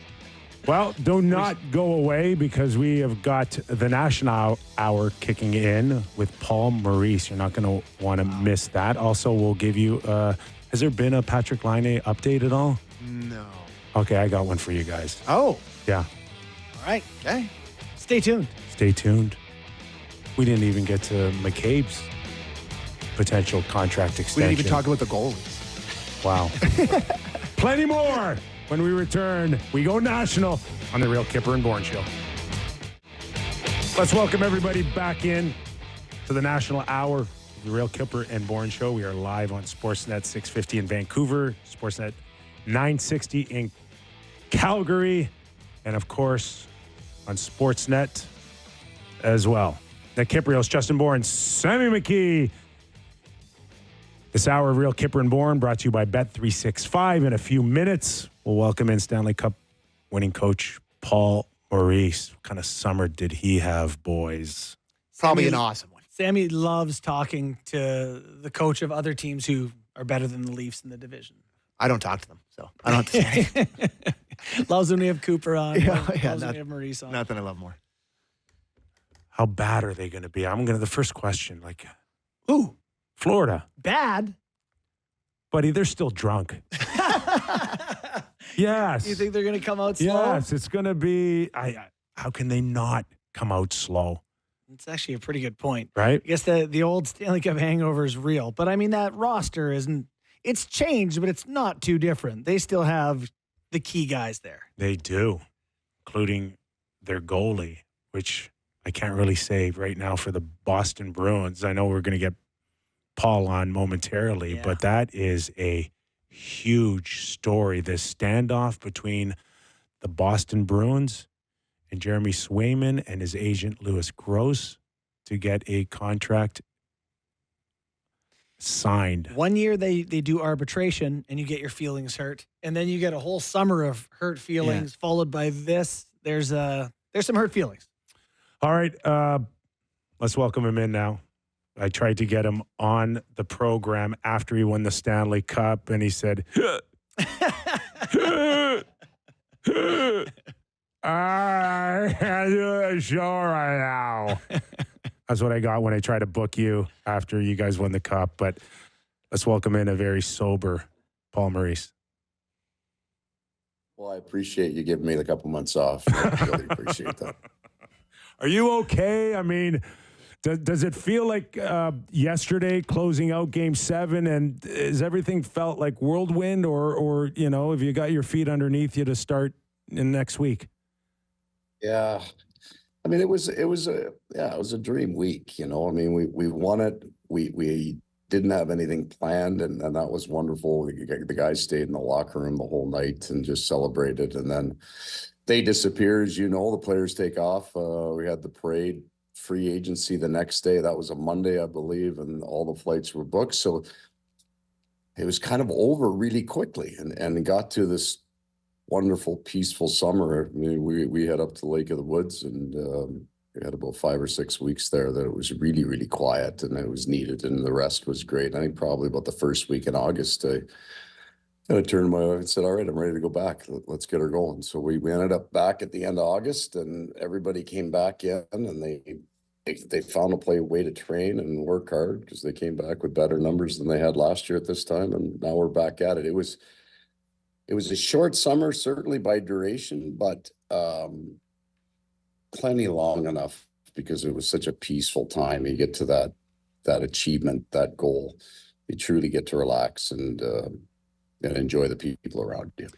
Well, do not go away because we have got the National Hour kicking in with Paul Maurice. You're not going to want to miss that. Also, we'll give you, has there been a Patrik Laine update at all? No. Okay, I got one for you guys. Oh. Yeah. All right. Okay. Stay tuned. Stay tuned. We didn't even get to McCabe's potential contract extension. We didn't even talk about the goalies. Wow. Plenty more. When we return, we go national on the Real Kyper and Bourne Show. Let's welcome everybody back in to the National Hour of the Real Kyper and Bourne Show. We are live on Sportsnet 650 in Vancouver, Sportsnet 960 in Calgary, and of course on Sportsnet as well. The Kypreos, Justin Bourne, Sammy McKee. This hour of Real Kyper and Bourne brought to you by Bet365. In a few minutes, we'll welcome in Stanley Cup winning coach Paul Maurice. What kind of summer did he have, boys? Probably Sammy- an awesome one. Sammy loves talking to the coach of other teams who are better than the Leafs in the division. I don't talk to them, so I don't have to say anything. Loves when we have Cooper on. Yeah, loves yeah, when we have Maurice on. Nothing I love more. How bad are they going to be? The first question, like, Ooh, Florida. bad. Buddy, they're still drunk. Yes. You think they're going to come out slow? Yes, it's going to be. How can they not come out slow? It's actually a pretty good point. Right? I guess the old Stanley Cup hangover is real. But, I mean, that roster isn't – it's changed, but it's not too different. They still have the key guys there. They do, including their goalie, which I can't really say right now for the Boston Bruins. I know we're going to get Paul on momentarily, Yeah. but that is a huge story. This standoff between the Boston Bruins and Jeremy Swayman and his agent Louis Gross to get a contract signed. 1 year they do arbitration and you get your feelings hurt. And then you get a whole summer of hurt feelings followed by this. There's some hurt feelings. All right, let's welcome him in now. I tried to get him on the program after he won the Stanley Cup, and he said, sure right now. That's what I got when I tried to book you after you guys won the Cup. But let's welcome in a very sober Paul Maurice. Well, I appreciate you giving me a couple months off. I really appreciate that. Are you okay? I mean, does it feel like yesterday closing out Game 7, and is everything felt like whirlwind, or have you got your feet underneath you to start in next week? Yeah, I mean, it was a dream week. I mean, we won it. We didn't have anything planned, and that was wonderful. The guys stayed in the locker room the whole night and just celebrated, and then they disappear. As you know, the players take off. We had the parade, free agency the next day. That was a Monday, I believe, and all the flights were booked. So it was kind of over really quickly, and got to this wonderful, peaceful summer. I mean, we head up to Lake of the Woods, and we had about 5 or 6 weeks there that it was really, really quiet, and it was needed, and the rest was great. I think probably about the first week in August, I kind of turned to my wife and said, all right, I'm ready to go back. Let's get her going. So we ended up back at the end of August, and everybody came back in, and they found a way to train and work hard because they came back with better numbers than they had last year at this time, and now we're back at it. It was a short summer, certainly by duration, but plenty long enough because it was such a peaceful time. You get to that achievement, that goal, you truly get to relax and enjoy the people around you.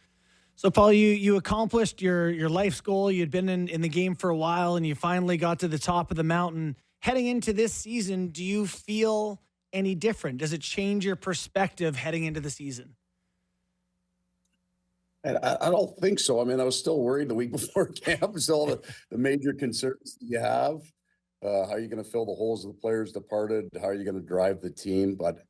So, Paul, you accomplished your life's goal. You'd been in the game for a while, and you finally got to the top of the mountain. Heading into this season, do you feel any different? Does it change your perspective heading into the season? And I don't think so. I mean, I was still worried the week before camp. So the major concerns that you have, how are you going to fill the holes of the players departed? How are you going to drive the team? But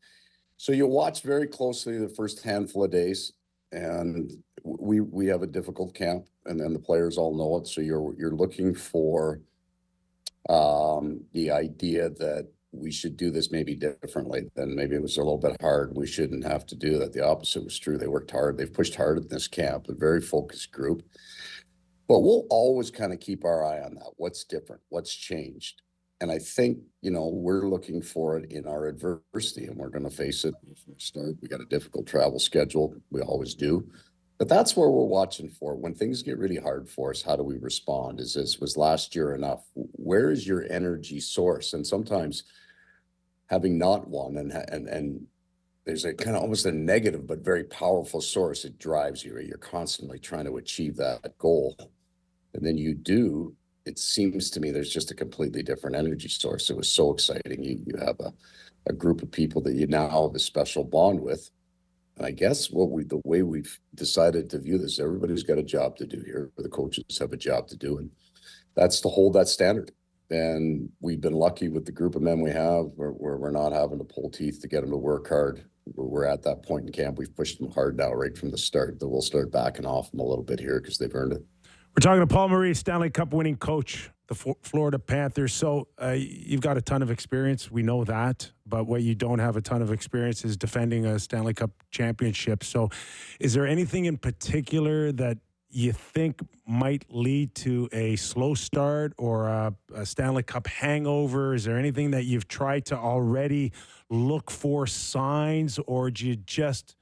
so you watch very closely the first handful of days, and we have a difficult camp, and then the players all know it. So you're looking for the idea that we should do this maybe differently, than maybe it was a little bit hard. We shouldn't have to do that. The opposite was true. They worked hard. They've pushed hard in this camp, a very focused group. But we'll always kind of keep our eye on that. What's different? What's changed? And I think, we're looking for it in our adversity, and we're going to face it from the start. We got a difficult travel schedule. We always do. But that's where we're watching for. When things get really hard for us, how do we respond? Was last year enough? Where is your energy source? And sometimes having not won and there's a kind of almost a negative but very powerful source. It drives you. You're constantly trying to achieve that goal. And then you do, it seems to me there's just a completely different energy source. It was so exciting. You have a group of people that you now have a special bond with. And I guess the way we've decided to view this, everybody's got a job to do here. The coaches have a job to do, and that's to hold that standard. And we've been lucky with the group of men we have, where we're not having to pull teeth to get them to work hard. we're at that point in camp. We've pushed them hard now right from the start. That we'll start backing off them a little bit here because they've earned it. We're talking to Paul Maurice, Stanley Cup winning coach, the Florida Panthers. So you've got a ton of experience. We know that. But what you don't have a ton of experience is defending a Stanley Cup championship. So is there anything in particular that you think might lead to a slow start or a Stanley Cup hangover? Is there anything that you've tried to already look for signs, or do you just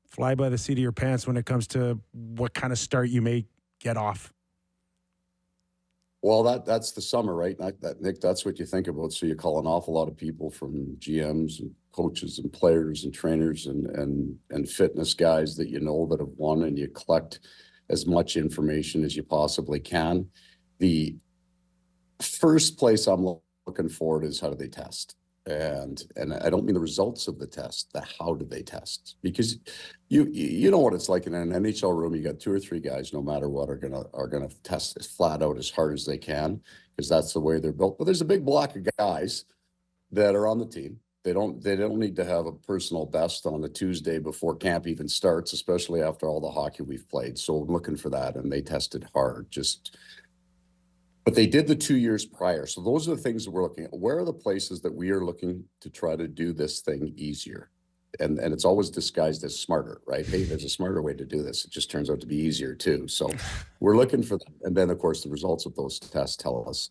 fly by the seat of your pants when it comes to what kind of start you may get off? Well, that's the summer, right? Nick, that's what you think about. So you call an awful lot of people from GMs and coaches and players and trainers and fitness guys that you know that have won, and you collect as much information as you possibly can. The first place I'm looking for is how do they test? And I don't mean the results of the test, the how do they test? Because you know what it's like in an NHL room. You got 2 or 3 guys, no matter what, are gonna test as flat out as hard as they can, because that's the way they're built. But there's a big block of guys that are on the team. They don't need to have a personal best on the Tuesday before camp even starts, especially after all the hockey we've played. So I'm looking for that, and they tested hard. But they did the 2 years prior. So those are the things that we're looking at. Where are the places that we are looking to try to do this thing easier? And it's always disguised as smarter, right? Hey, there's a smarter way to do this. It just turns out to be easier too. So we're looking for them. And then, of course, the results of those tests tell us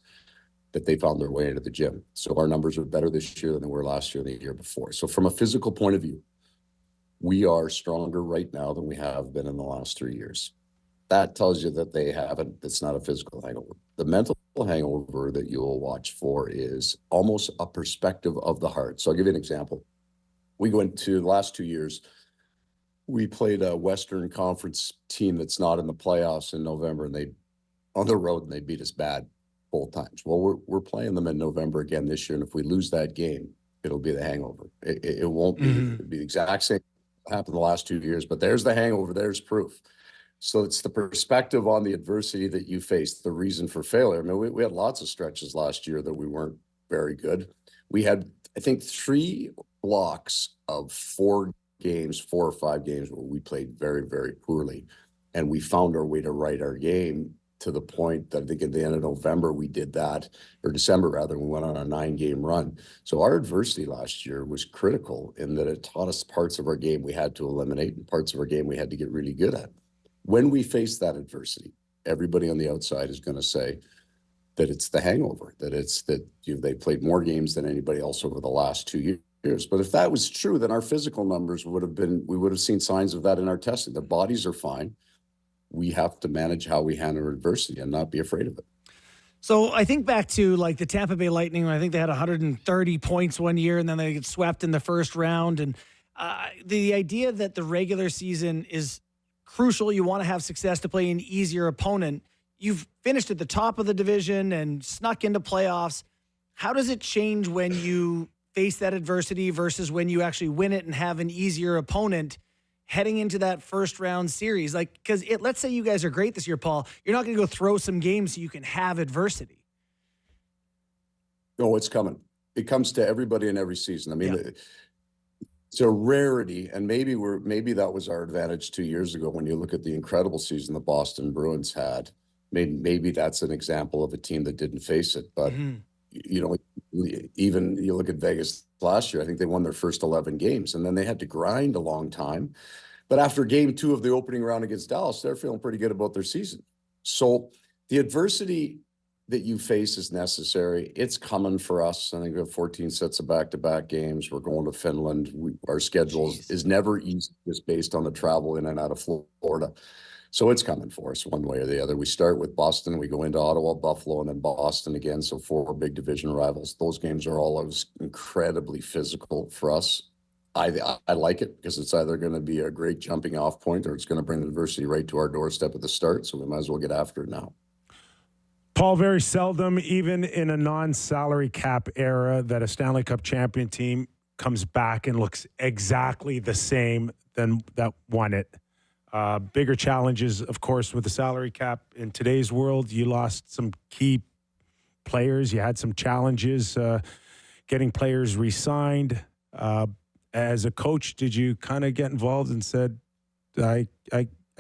that they found their way into the gym. So our numbers are better this year than they were last year and the year before. So from a physical point of view, we are stronger right now than we have been in the last 3 years. That tells you that they haven't, it's not a physical hangover. The mental hangover that you will watch for is almost a perspective of the heart. So I'll give you an example. We go into the last 2 years, we played a Western Conference team that's not in the playoffs in November, and they on the road, and they beat us bad both times. Well, we're playing them in November again this year, and if we lose that game, it'll be the hangover. It won't be, it'll be the exact same happened the last 2 years, but there's the hangover, there's proof. So it's the perspective on the adversity that you faced, the reason for failure. I mean, we had lots of stretches last year that we weren't very good. We had, I think, 3 blocks of 4 or 5 games where we played very, very poorly. And we found our way to right our game to the point that I think at the end of November we did that, or December rather, we went on a 9-game run. So our adversity last year was critical in that it taught us parts of our game we had to eliminate and parts of our game we had to get really good at. When we face that adversity, everybody on the outside is going to say that it's the hangover, that it's that they played more games than anybody else over the last 2 years. But if that was true, then our physical numbers we would have seen signs of that in our testing. Their bodies are fine. We have to manage how we handle adversity and not be afraid of it. So I think back to like the Tampa Bay Lightning, when I think they had 130 points one year and then they get swept in the first round. And the idea that the regular season is crucial, you want to have success to play an easier opponent. You've finished at the top of the division and snuck into playoffs. How does it change when you face that adversity versus when you actually win it and have an easier opponent heading into that first round series? Like, because let's say you guys are great this year, Paul, you're not going to go throw some games so you can have adversity. No, it's coming. It comes to everybody in every season. I mean, it's a rarity, and maybe that was our advantage 2 years ago when you look at the incredible season the Boston Bruins had. Maybe that's an example of a team that didn't face it. But, you know, even you look at Vegas last year, I think they won their first 11 games, and then they had to grind a long time. But after game 2 of the opening round against Dallas, they're feeling pretty good about their season. So the adversity that you face is necessary. It's coming for us. I think we have 14 sets of back-to-back games. We're going to Finland. Our schedule is never easy, just based on the travel in and out of Florida. So it's coming for us one way or the other. We start with Boston, we go into Ottawa, Buffalo, and then Boston again. So 4 big division rivals. Those games are always incredibly physical for us. I like it because it's either going to be a great jumping off point or it's going to bring adversity right to our doorstep at the start. So we might as well get after it now. Paul, very seldom, even in a non-salary cap era, that a Stanley Cup champion team comes back and looks exactly the same than that won it. Bigger challenges, of course, with the salary cap. In today's world, you lost some key players. You had some challenges getting players re-signed. as a coach, did you kind of get involved and said, I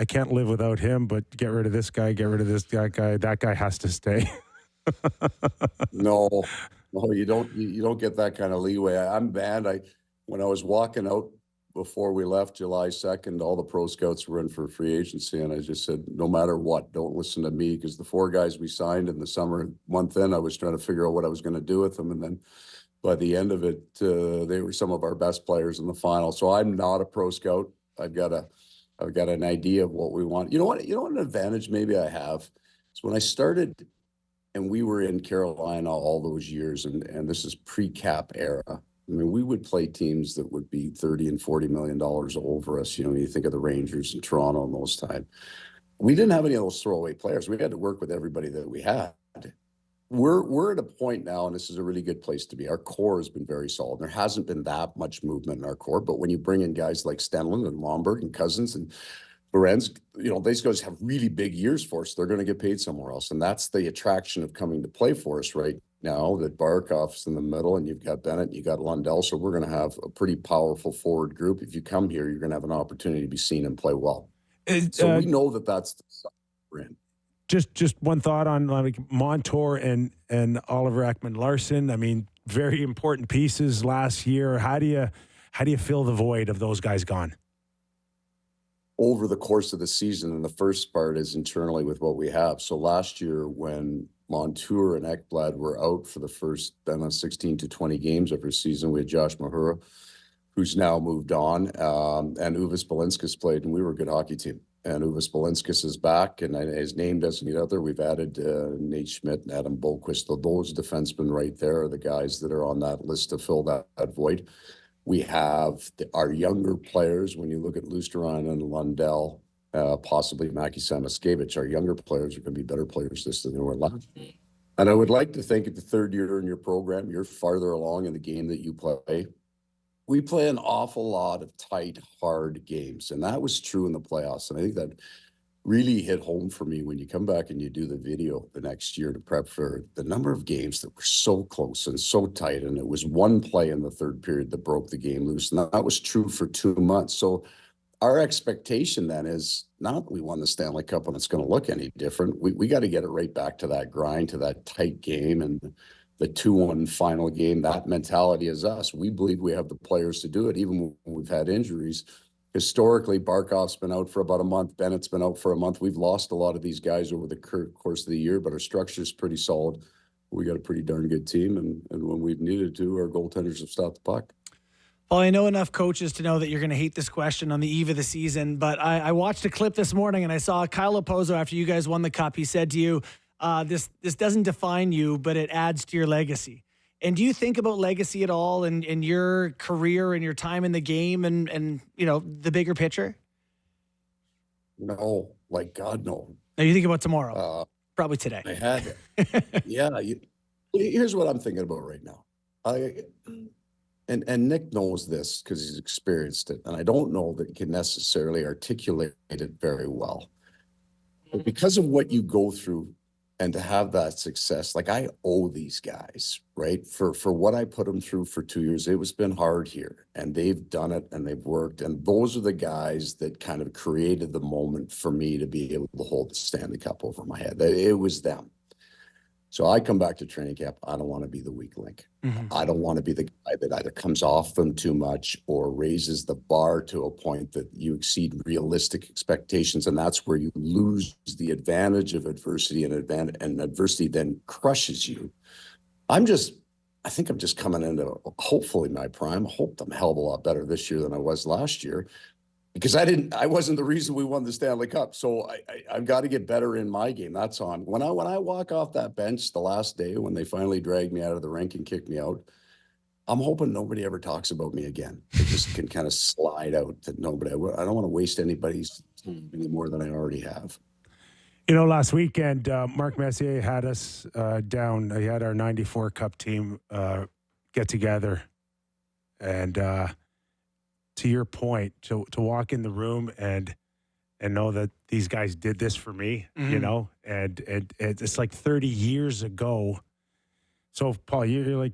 can't live without him, but get rid of this guy, get rid of this guy, that guy has to stay? No, you don't. You don't get that kind of leeway. I'm banned. When I was walking out before we left July 2nd, all the pro scouts were in for free agency, and I just said, no matter what, don't listen to me, because the 4 guys we signed in the summer month in, I was trying to figure out what I was going to do with them, and then by the end of it, they were some of our best players in the final. So I'm not a pro scout. I've got an idea of what we want. You know what an advantage maybe I have is when I started. And we were in Carolina all those years, and this is pre-cap era. I mean, we would play teams that would be $30 and $40 million over us. You know, you think of the Rangers and Toronto in those times. We didn't have any of those throwaway players. We had to work with everybody that we had. We're at a point now, and this is a really good place to be. Our core has been very solid. There hasn't been that much movement in our core, but when you bring in guys like Stanley and Lomberg and Cousins and Lorenz, you know, these guys have really big years for us. They're going to get paid somewhere else. And that's the attraction of coming to play for us right now, that Barkov's in the middle and you've got Bennett and you got Lundell. So we're going to have a pretty powerful forward group. If you come here, you're going to have an opportunity to be seen and play well. So we know that that's the side we're in. Just one thought on like Montour and Oliver Ekman-Larsson. I mean, very important pieces last year. How do you fill the void of those guys gone? Over the course of the season, and the first part is internally with what we have. So last year when Montour and Ekblad were out for the first 16 to 20 games of our season, we had Josh Mahura, who's now moved on, and Uvis Balinskis played, and we were a good hockey team. And Uvis Balinskis is back, and his name doesn't get out there. We've added Nate Schmidt and Adam Boquist. Those defensemen right there are the guys that are on that list to fill that void. We have our younger players. When you look at Lusteron and Lundell, possibly Mackie Samoskevich, our younger players are going to be better players this than they were last year. And I would like to think at the third year in your program, you're farther along in the game that you play. We play an awful lot of tight, hard games, and that was true in the playoffs. And I think that really hit home for me when you come back and you do the video the next year to prep for the number of games that were so close and so tight. And it was one play in the third period that broke the game loose. And that was true for 2 months. So our expectation then is not that we won the Stanley Cup and it's going to look any different. We got to get it right back to that grind, to that tight game, and the 2-1 final game. That mentality is us. We believe we have the players to do it, even when we've had injuries. Historically, Barkov's been out for about a month. Bennett's been out for a month. We've lost a lot of these guys over the course of the year, but our structure is pretty solid. We got a pretty darn good team, and when we've needed to, our goaltenders have stopped the puck. Well, I know enough coaches to know that you're going to hate this question on the eve of the season, but I watched a clip this morning, and I saw Kyle Opozo after you guys won the Cup. He said to you, this doesn't define you, but it adds to your legacy. And do you think about legacy at all in your career and your time in the game and you know, the bigger picture? No, like God, no. Now you think about tomorrow, probably today. I had it. Yeah. Here's what I'm thinking about right now. And Nick knows this because he's experienced it. And I don't know that he can necessarily articulate it very well. But because of what you go through, and to have that success, like I owe these guys, right? For what I put them through for 2 years, it's been hard here, and they've done it and they've worked. And those are the guys that kind of created the moment for me to be able to hold the Stanley Cup over my head. It was them. So I come back to training camp. I don't want to be the weak link. Mm-hmm. I don't want to be the guy that either comes off them too much or raises the bar to a point that you exceed realistic expectations. And that's where you lose the advantage of adversity, and adversity then crushes you. I think I'm just coming into hopefully my prime. I hope I'm a hell of a lot better this year than I was last year, because I wasn't the reason we won the Stanley Cup. So I've got to get better in my game. That's on. When I walk off that bench the last day, when they finally dragged me out of the rink and kicked me out, I'm hoping nobody ever talks about me again. It just can kind of slide out that nobody, I don't want to waste anybody's time any more than I already have. You know, last weekend, Mark Messier had us down. He had our 94 Cup team get together. And to your point, to walk in the room and know that these guys did this for me, mm-hmm. you know, and it's like 30 years ago. So, Paul, you're like,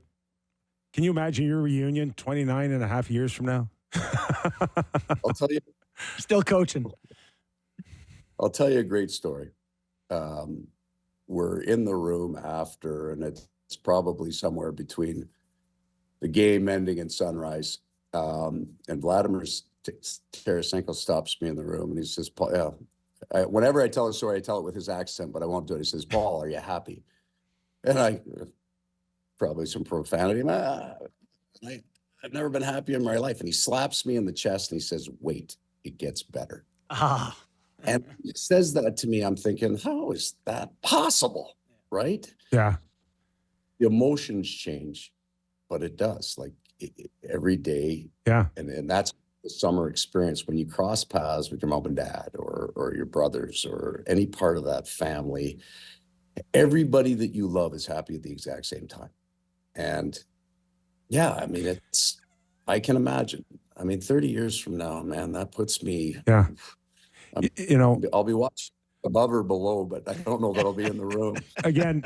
Can you imagine your reunion 29 and a half years from now? I'll tell you. Still coaching. I'll tell you a great story. We're in the room after, and it's probably somewhere between the game ending and sunrise. And Vladimir Tarasenko stops me in the room, and he says, "Paul, whenever I tell a story, I tell it with his accent, but I won't do it." He says, "Paul, are you happy?" And I, probably some profanity. I've never been happy in my life. And he slaps me in the chest and he says, "Wait, it gets better." Ah. And he says that to me. I'm thinking, how is that possible? Right? Yeah. The emotions change, but it does, like every day. Yeah. And that's the summer experience when you cross paths with your mom and dad or your brothers or any part of that family. Everybody that you love is happy at the exact same time. And yeah, I mean, I can imagine. I mean, 30 years from now, man, that puts me. Yeah. I'll be watching above or below, but I don't know that I'll be in the room. Again,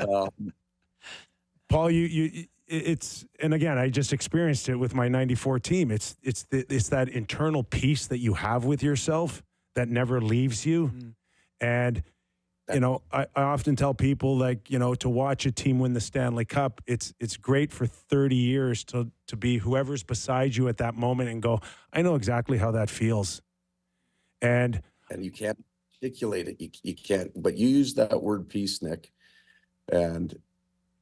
Paul, and again, I just experienced it with my 94 team. It's that internal peace that you have with yourself that never leaves you. Mm. And, I often tell people, like, to watch a team win the Stanley Cup, it's great for 30 years to be whoever's beside you at that moment and go, I know exactly how that feels. And you can't articulate it. You can't, but you use that word peace, Nick. And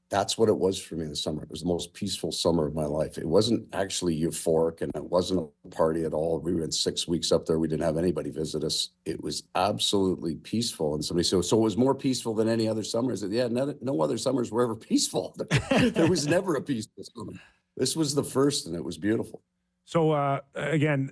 that's what it was for me in the summer. It was the most peaceful summer of my life. It wasn't actually euphoric and it wasn't a party at all. We went 6 weeks up there. We didn't have anybody visit us. It was absolutely peaceful. And somebody said, so it was more peaceful than any other summer. I said, yeah, no other summers were ever peaceful. There was never a peaceful summer. This was the first and it was beautiful. So, again,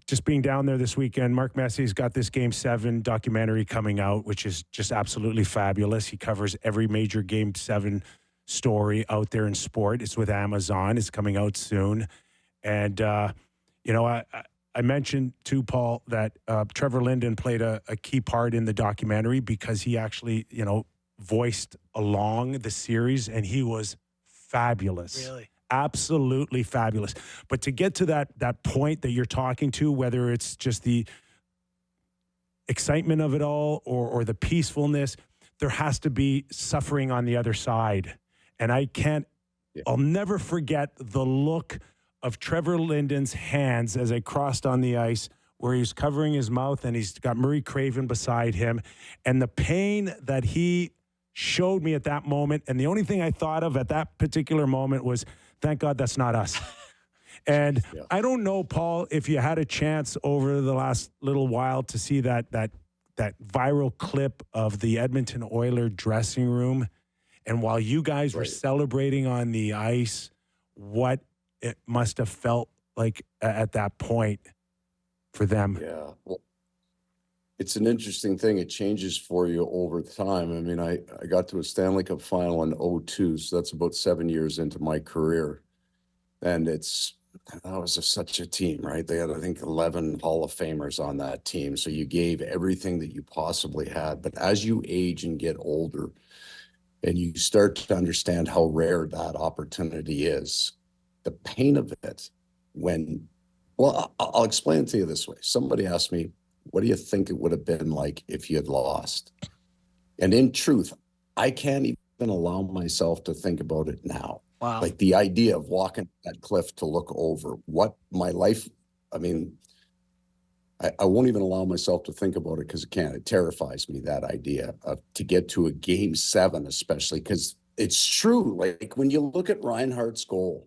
just being down there this weekend, Mark Messier's got this Game 7 documentary coming out, which is just absolutely fabulous. He covers every major Game 7 story out there in sport. It's with Amazon. It's coming out soon. And, I mentioned to Paul that Trevor Linden played a key part in the documentary because he actually, voiced along the series, and he was fabulous. Really? Absolutely fabulous. But to get to that point that you're talking to, whether it's just the excitement of it all or the peacefulness, there has to be suffering on the other side. And I'll never forget the look of Trevor Linden's hands as I crossed on the ice, where he's covering his mouth and he's got Murray Craven beside him, and the pain that he showed me at that moment. And the only thing I thought of at that particular moment was, thank God that's not us. And yeah. I don't know, Paul, if you had a chance over the last little while to see that viral clip of the Edmonton Oilers dressing room. And while you guys were celebrating on the ice, what it must have felt like at that point for them. Yeah. Well, it's an interesting thing. It changes for you over time. I mean, I got to a Stanley Cup final in 2002, so that's about 7 years into my career. And that was such a team, right? They had, I think, 11 Hall of Famers on that team. So you gave everything that you possibly had. But as you age and get older and you start to understand how rare that opportunity is, the pain of it I'll explain it to you this way. Somebody asked me, what do you think it would have been like if you had lost? And in truth, I can't even allow myself to think about it now. Wow. Like the idea of walking that cliff to look over what my life, I mean, I won't even allow myself to think about it because it terrifies me, that idea of to get to a Game 7, especially because it's true. Like when you look at Reinhart's goal,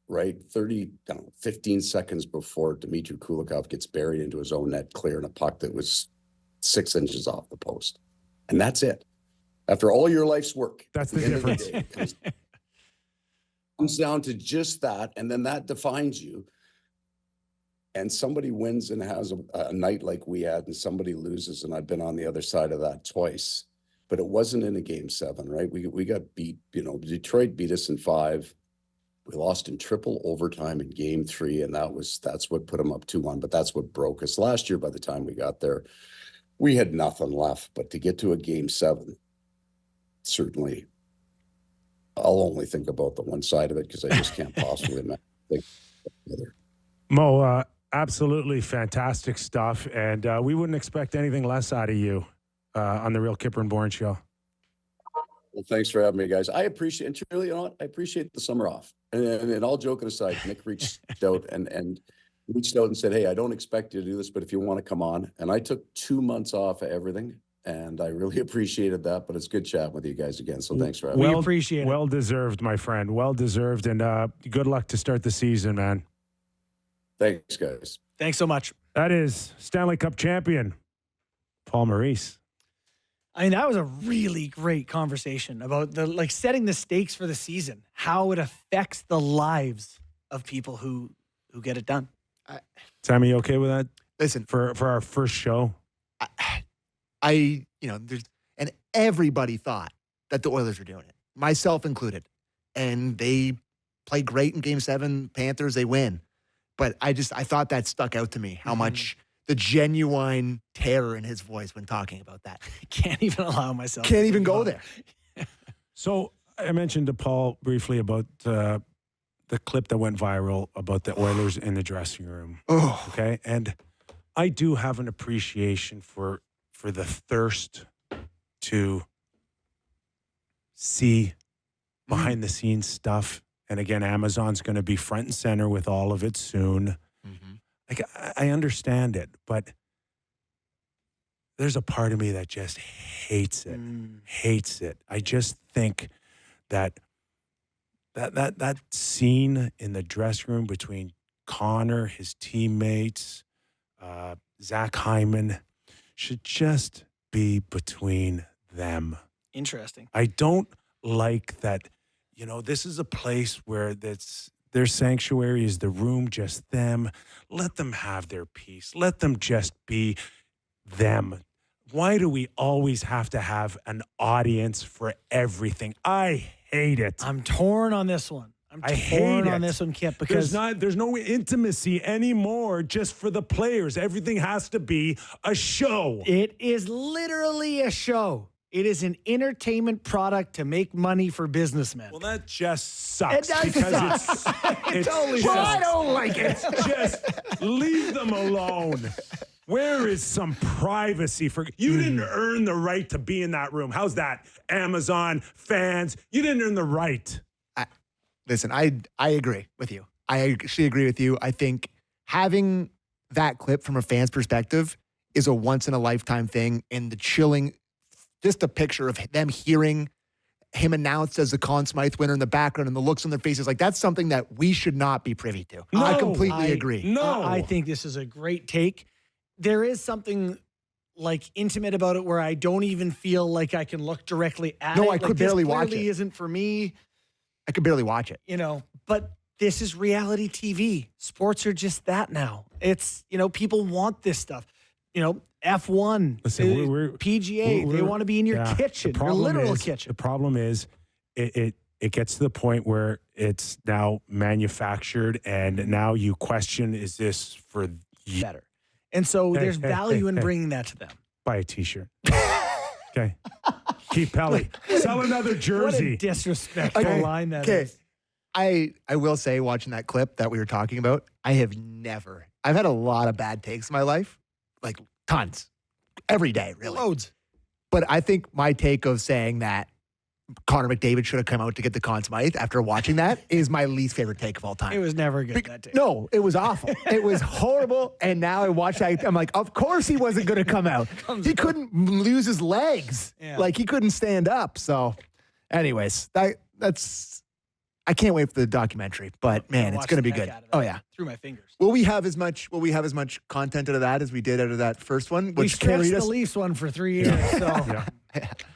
right? 15 seconds before Dmitry Kulikov gets buried into his own net, clearing a puck that was 6 inches off the post. And that's it. After all your life's work. That's the difference. It comes down to just that. And then that defines you. And somebody wins and has a night like we had, and somebody loses. And I've been on the other side of that twice. But it wasn't in a Game 7, right? We got beat, Detroit beat us in 5. We lost in triple overtime in Game 3, and that's what put them up 2-1, but that's what broke us. Last year, by the time we got there, we had nothing left. But to get to a Game 7, certainly I'll only think about the one side of it because I just can't possibly think the other. Mo, absolutely fantastic stuff, and we wouldn't expect anything less out of you on the Real Kyper and Bourne show. Well, thanks for having me, guys. I appreciate, and truly, you know what? I appreciate the summer off. And all joking aside, Nick reached out and said, "Hey, I don't expect you to do this, but if you want to come on," and I took 2 months off of everything, and I really appreciated that. But it's good chatting with you guys again. So thanks for having me. We appreciate it. Well deserved, my friend. Well deserved, and good luck to start the season, man. Thanks, guys. Thanks so much. That is Stanley Cup champion Paul Maurice. I mean, that was a really great conversation about setting the stakes for the season, how it affects the lives of people who get it done. Sammy, you okay with that? Listen, For our first show? and everybody thought that the Oilers were doing it, myself included. And they play great in Game 7. Panthers, they win. But I thought that stuck out to me, how much the genuine terror in his voice when talking about that. Can't even allow myself. Can't even go there. So I mentioned to Paul briefly about the clip that went viral about the Oilers in the dressing room. Oh, Okay. And I do have an appreciation for the thirst to see behind the scenes stuff. And again, Amazon's going to be front and center with all of it soon. Like, I understand it, but there's a part of me that just hates it. Hates it. I just think that scene in the dressing room between Connor, his teammates, Zach Hyman, should just be between them. Interesting. I don't like that, this is a place where their sanctuary is the room, just them. Let them have their peace. Let them just be them. Why do we always have to have an audience for everything? I hate it. I'm torn on this one. I hate on it. this one, Kip, because there's no intimacy anymore just for the players. Everything has to be a show. it is literally a show. It is an entertainment product to make money for businessmen. Well, that just sucks. It does because suck. it's totally just, sucks. I don't like it. It's just leave them alone. Where is some privacy for you? Didn't earn the right to be in that room. How's that? Amazon fans, you didn't earn the right. Listen, I agree with you. I actually agree with you. I think having that clip from a fan's perspective is a once-in-a-lifetime thing, and the chilling, just a picture of them hearing him announced as the Conn Smythe winner in the background and the looks on their faces, like that's something that we should not be privy to. No, I completely agree. No. I think this is a great take. There is something intimate about it where I don't even feel like I can look directly at it. No, I could barely watch Clearly it. isn't for me, I could barely watch it. but this is reality TV. Sports are just that now. It's, people want this stuff. F1, Listen, we're PGA, they want to be in your kitchen, your literal kitchen. The problem is it gets to the point where it's now manufactured, and now you question, is this for you? Better. And so there's value in hey. bringing that to them. Buy a T-shirt. Okay. Keep Pelly. Sell another jersey. What a disrespectful Okay. line that Okay. is. I will say, watching that clip that we were talking about, I've had a lot of bad takes in my life, like tons, every day, really. Loads. But I think my take of saying that Connor McDavid should have come out to get the Conn Smythe after watching that is my least favorite take of all time. It was never good, that take. No, it was awful. It was horrible. And now I watch that, I'm like, of course he wasn't going to come out. He couldn't lose his legs. Yeah. Like he couldn't stand up. So anyways, that's, I can't wait for the documentary, but man, it's going to be good. Oh yeah. Through my fingers. Will we have as much content out of that as we did out of that first one? We Which stretched carried the us. Leafs one for 3 years. So Yeah.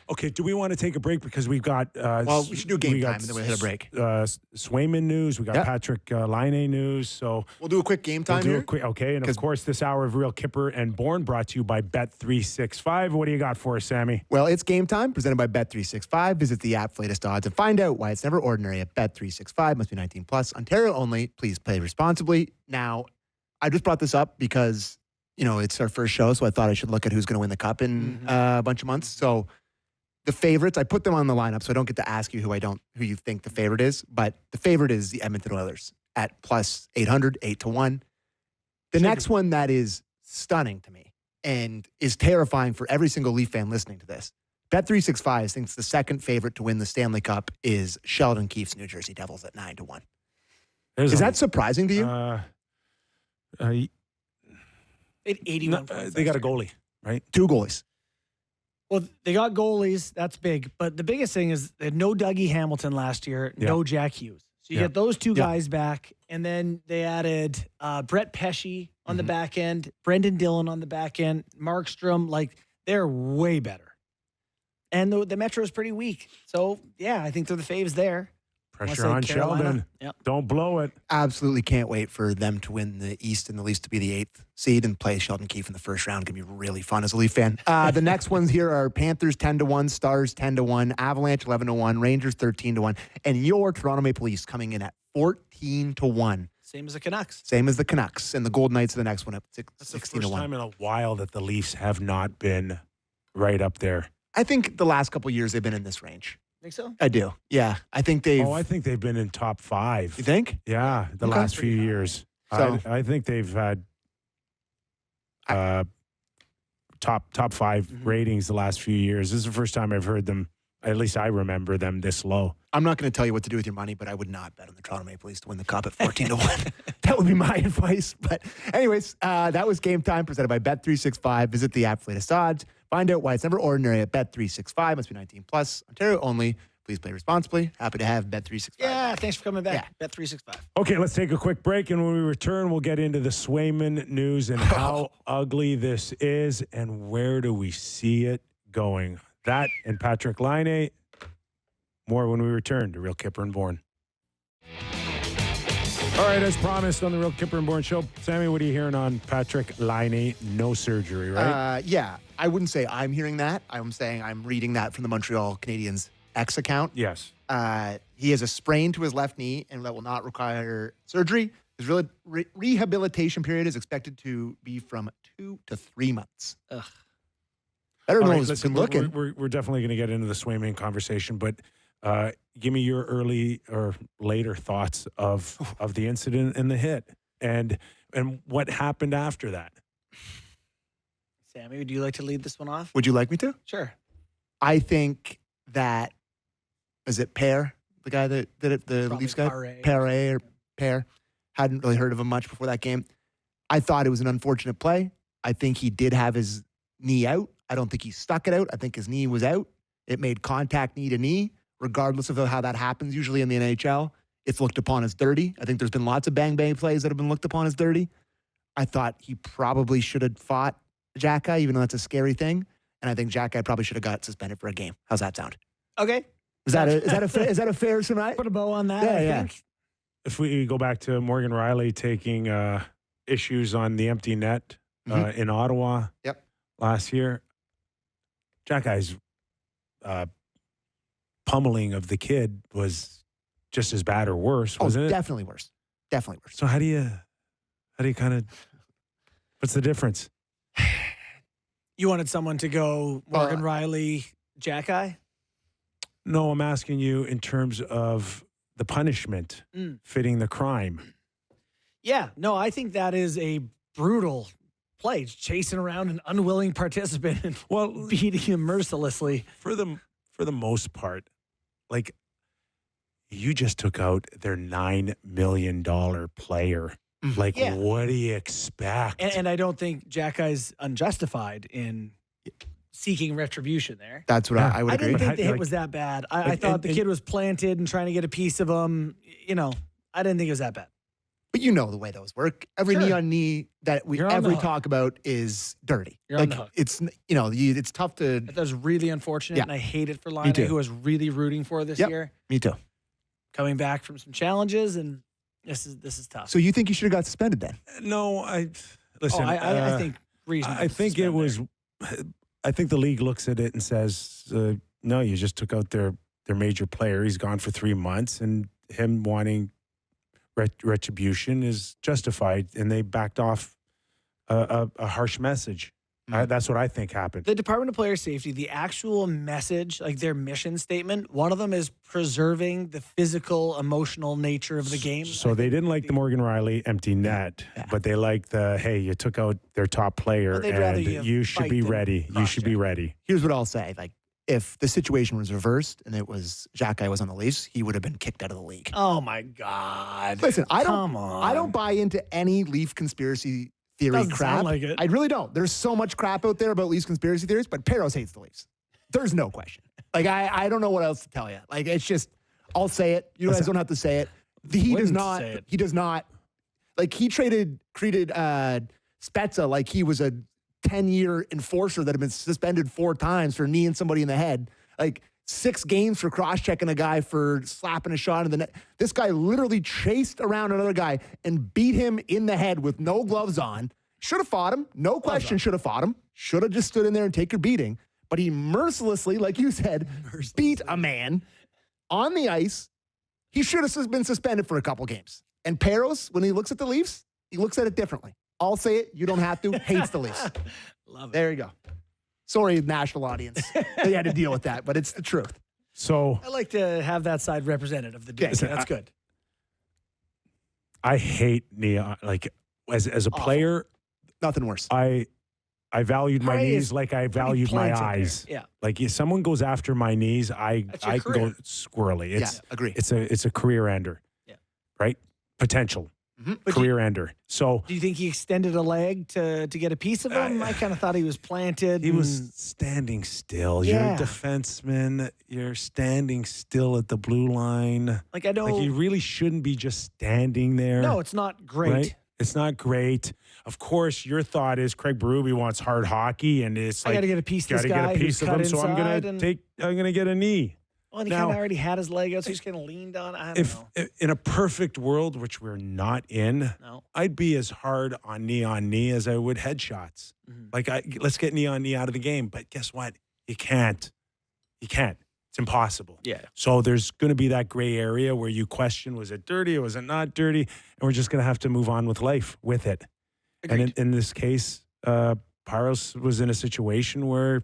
Okay, do we want to take a break because we've got Well, we should do game time and then we'll hit a break. Swayman news, we got Yeah. Patrik Laine news, so We'll do a quick game time we'll do here. a quick, okay, and of 'Cause- course this hour of Real Kyper and Bourne brought to you by Bet365. What do you got for us, Sammy? Well, it's game time, presented by Bet365. Visit the app for latest odds and find out why it's never ordinary at Bet365. Must be 19 plus. Ontario only. Please play responsibly. Now, I just brought this up because, it's our first show, so I thought I should look at who's going to win the cup in a bunch of months. So the favorites, I put them on the lineup, so I don't get to ask you who you think the favorite is. But the favorite is the Edmonton Oilers at plus 800, 8-1. The next one that is stunning to me and is terrifying for every single Leaf fan listening to this. Bet365 thinks the second favorite to win the Stanley Cup is Sheldon Keefe's New Jersey Devils at 9-1. Is that surprising to you? At 81 points. They got a goalie, right? 2 goalies. Well, they got goalies. That's big. But the biggest thing is they had no Dougie Hamilton last year, no Jack Hughes. So you get those 2 guys back. And then they added Brett Pesce on the back end, Brendan Dillon on the back end, Markstrom. Like, they're way better. And the Metro is pretty weak. So, yeah, I think they're the faves there. Pressure on Sheldon. Yep. Don't blow it. Absolutely can't wait for them to win the East and the Leafs to be the 8th seed and play Sheldon Keefe in the first round. Going to be really fun as a Leaf fan. The next ones here are Panthers 10-1, Stars 10-1, Avalanche 11-1, Rangers 13-1, and your Toronto Maple Leafs coming in at 14-1. Same as the Canucks. Same as the Canucks. And the Golden Knights are the next one at 16-1. That's the first time in a while that the Leafs have not been right up there. I think the last couple of years they've been in this range. Think so? I do. Yeah. I think they've. I think they've been in top 5. You think? Yeah, the Okay. last few years. So- I think they've had top 5 ratings the last few years. This is the first time I've heard them. At least I remember them this low. I'm not going to tell you what to do with your money, but I would not bet on the Toronto Maple Leafs to win the Cup at 14-1. That would be my advice. But anyways, that was Game Time presented by Bet365. Visit the app for latest odds. Find out why it's never ordinary at Bet365. Must be 19 plus. Ontario only. Please play responsibly. Happy to have Bet365. Yeah, thanks for coming back. Bet365. Okay, let's take a quick break, and when we return, we'll get into the Swayman news and how ugly this is and where do we see it going. That and Patrik Laine. More when we return to Real Kyper and Bourne. All right, as promised on the Real Kyper and Bourne show, Sammy, what are you hearing on Patrik Laine? No surgery, right? Yeah, I wouldn't say I'm hearing that. I'm saying I'm reading that from the Montreal Canadiens X account. Yes. He has a sprain to his left knee and that will not require surgery. His rehabilitation period is expected to be from 2 to 3 months. Ugh. Better All know right, who's listen, been looking. we're definitely going to get into the Swayman conversation, but give me your early or later thoughts of the incident and the hit and what happened after that. Sammy, would you like to lead this one off? Would you like me to? Sure. I think that, is it Pear, the guy that did it, the Probably Leafs guy? Paré. Pear. Hadn't really heard of him much before that game. I thought it was an unfortunate play. I think he did have his knee out. I don't think he stuck it out. I think his knee was out. It made contact knee to knee, regardless of how that happens usually in the NHL. It's looked upon as dirty. I think there's been lots of bang-bang plays that have been looked upon as dirty. I thought he probably should have fought Jack-Eye, even though that's a scary thing. And I think Jack-Eye probably should have got suspended for a game. How's that sound? Okay. Is that a fair surmise? Put a bow on that, Yeah, I yeah. think. If we go back to Morgan Riley taking issues on the empty net in Ottawa last year, Jack-Eye's pummeling of the kid was just as bad or worse, wasn't it? Definitely worse. Definitely worse. So how do you kind of, what's the difference? You wanted someone to go Morgan Riley, Jack-Eye? No, I'm asking you in terms of the punishment fitting the crime. Yeah. No, I think that is a brutal play. Chasing around an unwilling participant and beating him mercilessly. For the most part, like, you just took out their $9 million player. Like, what do you expect? And I don't think Jack-Eye's unjustified in seeking retribution there. That's what I would I agree. didn't think the hit was that bad. I thought the kid was planted and trying to get a piece of him. You know, I didn't think it was that bad. But you know the way those work. Every knee on knee that we ever talk about is dirty. You're on the hook. It's, it's tough to. That was really unfortunate, and I hate it for Laine, too. who I was really rooting for this year. Me too. Coming back from some challenges, and this is tough. So you think you should have got suspended then? No, listen. I think reasonable. I think it was. I think the league looks at it and says, "No, you just took out their major player. He's gone for 3 months, and him wanting retribution is justified." And they backed off a harsh message. That's what I think happened. The Department of Player Safety, the actual message, like their mission statement, one of them is preserving the physical, emotional nature of the game. So they didn't like the Morgan Riley empty net, but they like the, hey, you took out their top player, Well, they'd rather and you you should fight be than ready. You should be ready. Here's what I'll say. Like, if the situation was reversed and it was Xhekaj was on the Leafs, he would have been kicked out of the league. Oh, my God. Listen, Come on. I don't buy into any Leaf conspiracy theory Doesn't crap. sound like it. I really don't. There's so much crap out there about Leafs conspiracy theories, but Patrik hates the Leafs. There's no question. Like, I don't know what else to tell you. Like, it's just, I'll say it. You guys don't have to say it. He does not. Like, he treated Spezza like he was a 10-year enforcer that had been suspended 4 times for kneeing somebody in the head. Like, 6 games for cross-checking a guy for slapping a shot in the net. This guy literally chased around another guy and beat him in the head with no gloves on. Should have fought him. No question should have fought him. Should have just stood in there and take your beating. But he mercilessly, like you said, beat a man on the ice. He should have been suspended for a couple games. And Kypreos, when he looks at the Leafs, he looks at it differently. I'll say it. You don't have to. Hates the Leafs. Love it. There you go. Sorry, national audience. They had to deal with that, but it's the truth. So I like to have that side represented of the debate. Listen, That's good. I hate Nia. Like, as a player, Nothing worse. I valued my Praise knees like I valued my planted there. eyes. Yeah. Like, if someone goes after my knees, I your can career. go squirrely. It's agree. it's a career ender. Yeah. Right? Potential. But Career ender. So do you think he extended a leg to get a piece of him? I kind of thought he was planted. he and- was standing still. You're Yeah. a defenseman. You're standing still at the blue line. like, I know. Like, you really shouldn't be just standing there. No, it's not great. Right? It's not great. Of course, your thought is Craig Berube wants hard hockey, and it's I like, got to get a piece of this gotta guy get a piece who's of cut him. So I'm inside gonna and- I'm gonna get a knee. Well, and he Now- kind of already had his leg out, so he's kind of leaned on. I don't If know. in a perfect world, which we're not in, No. I'd be as hard on knee as I would headshots. Mhm. Like, let's get knee on knee out of the game. But guess what? You can't. You can't. It's impossible. Yeah. So there's going to be that gray area where you question, was it dirty or was it not dirty? And we're just going to have to move on with life with it. Agreed. And in this case, Kypreos was in a situation where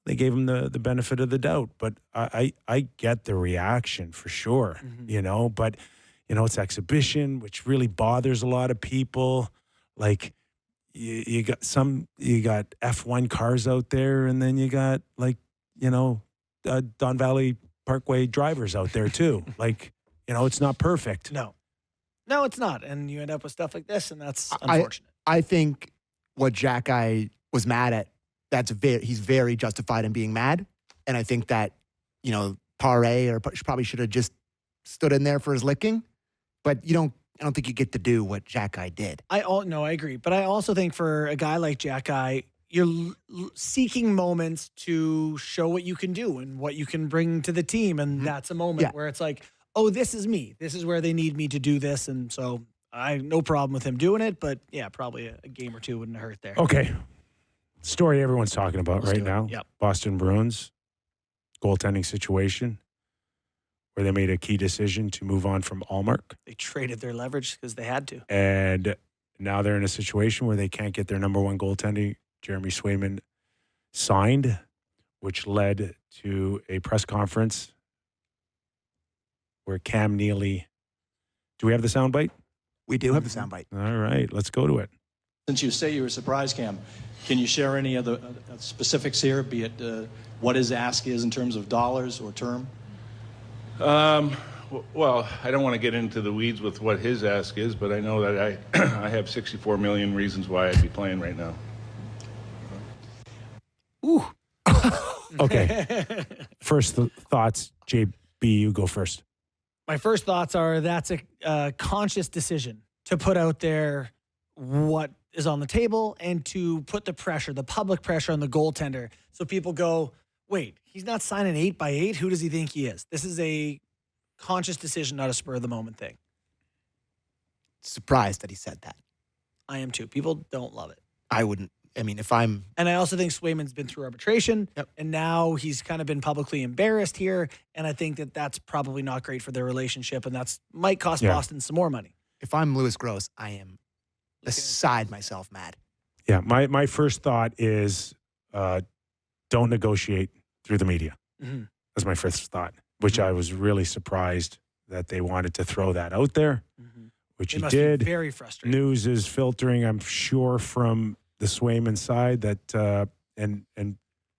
they gave him the benefit of the doubt. But I get the reaction for sure, you know. But, you know, it's exhibition, which really bothers a lot of people. Like, you got F1 cars out there, and then you got, like, you know, Don Valley Parkway drivers out there too. Like, you know, it's not perfect. No, it's not. And you end up with stuff like this, and that's unfortunate. I think what Xhekaj was mad at, he's very justified in being mad. And I think that, you know, probably should have just stood in there for his licking. But I don't think you get to do what Xhekaj did. I agree. But I also think for a guy like Xhekaj, you're seeking moments to show what you can do and what you can bring to the team. And that's a moment where it's like, oh, this is me. This is where they need me to do this. And so I have no problem with him doing it. But yeah, probably a game or two wouldn't hurt there. Okay. Story everyone's talking about Let's right do it. now. Yep. Boston Bruins goaltending situation where they made a key decision to move on from Allmark. They traded their leverage because they had to. And now they're in a situation where they can't get their number one goaltender, Jeremy Swayman, signed, which led to a press conference where Cam Neely. Do we have the soundbite? We do have the soundbite. All right, let's go to it. Since you say you were surprised, Cam, can you share any of the specifics here, be it what his ask is in terms of dollars or term? Well, I don't want to get into the weeds with what his ask is, but I know that I have 64 million reasons why I'd be playing right now. Ooh. Okay. First thoughts, JB, you go first. My first thoughts are that's a conscious decision to put out there what is on the table and to put the pressure, the public pressure on the goaltender. So people go, wait, he's not signing 8x8. Who does he think he is? This is a conscious decision, not a spur of the moment thing. Surprised that he said that. I am too. People don't love it. I wouldn't. I mean, if I'm. And I also think Swayman's been through arbitration, and now he's kind of been publicly embarrassed here. And I think that that's probably not great for their relationship, and that's might cost Boston some more money. If I'm Louis Gross, I am beside myself mad. Yeah, my first thought is don't negotiate through the media. Mm-hmm. That's my first thought, which I was really surprised that they wanted to throw that out there, which It he must did. be very frustrating. News is filtering, I'm sure, from the Swayman side that and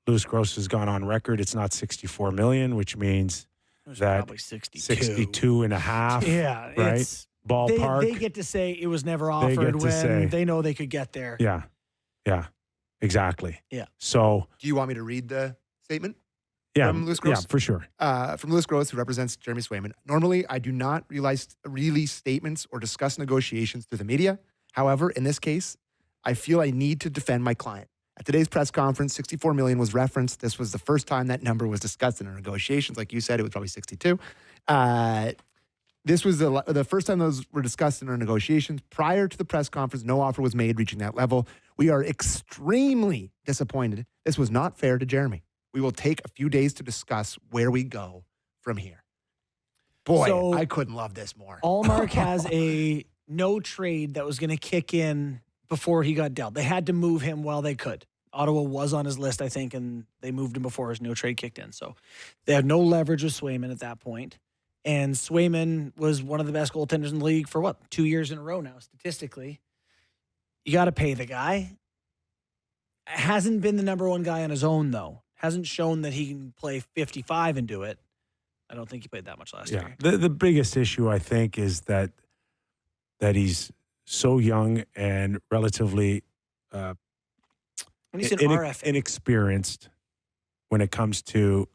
Louis Gross has gone on record. It's not $64 million, which means It was that probably 62. 62 and a half. Yeah, right? it's Ballpark. They get to say it was never They get offered to when say. they know they could get there. Yeah, exactly. Yeah. So Do you want me to read the statement? yeah, From Louis Gross? yeah, for sure. From Louis Gross, who represents Jeremy Swayman. Normally, I do not release statements or discuss negotiations through the media. However, in this case, I feel I need to defend my client. At today's press conference, $64 million was referenced. This was the first time that number was discussed in our negotiations. Like you said, it was probably 62. This was the first time those were discussed in our negotiations. Prior to the press conference, no offer was made reaching that level. We are extremely disappointed. This was not fair to Jeremy. We will take a few days to discuss where we go from here. Boy, So- I couldn't love this more. Allmark has a no trade that was going to kick in before he got dealt. They had to move him while they could. Ottawa was on his list, I think, and they moved him before his no trade kicked in. So they had no leverage with Swayman at that point. And Swayman was one of the best goaltenders in the league for 2 years in a row now, statistically. You got to pay the guy. Hasn't been the number one guy on his own, though. Hasn't shown that he can play 55 and do it. I don't think he played that much last Yeah, year. the biggest issue I think is that he's so young and relatively When he's an RFA. inexperienced when it comes to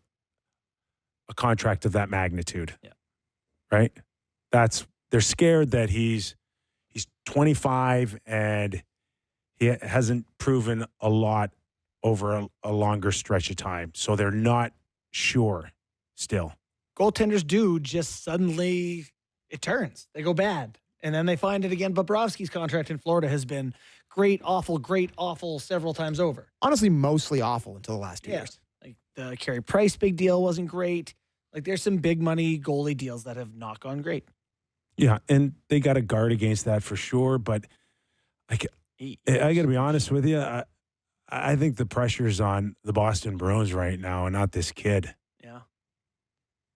a contract of that magnitude. Yeah. Right? They're scared that he's 25 and he hasn't proven a lot over a longer stretch of time. So they're not sure still. Goaltenders do just suddenly, it turns. They go bad. And then they find it again. Bobrovsky's contract in Florida has been great, awful several times over. Honestly, mostly awful until the last 2 years. Like the Carey Price big deal wasn't great. Like there's some big money goalie deals that have not gone great. Yeah, and they got to guard against that for sure. But I got to be honest with you. I think the pressure's on the Boston Bruins right now and not this kid. Yeah.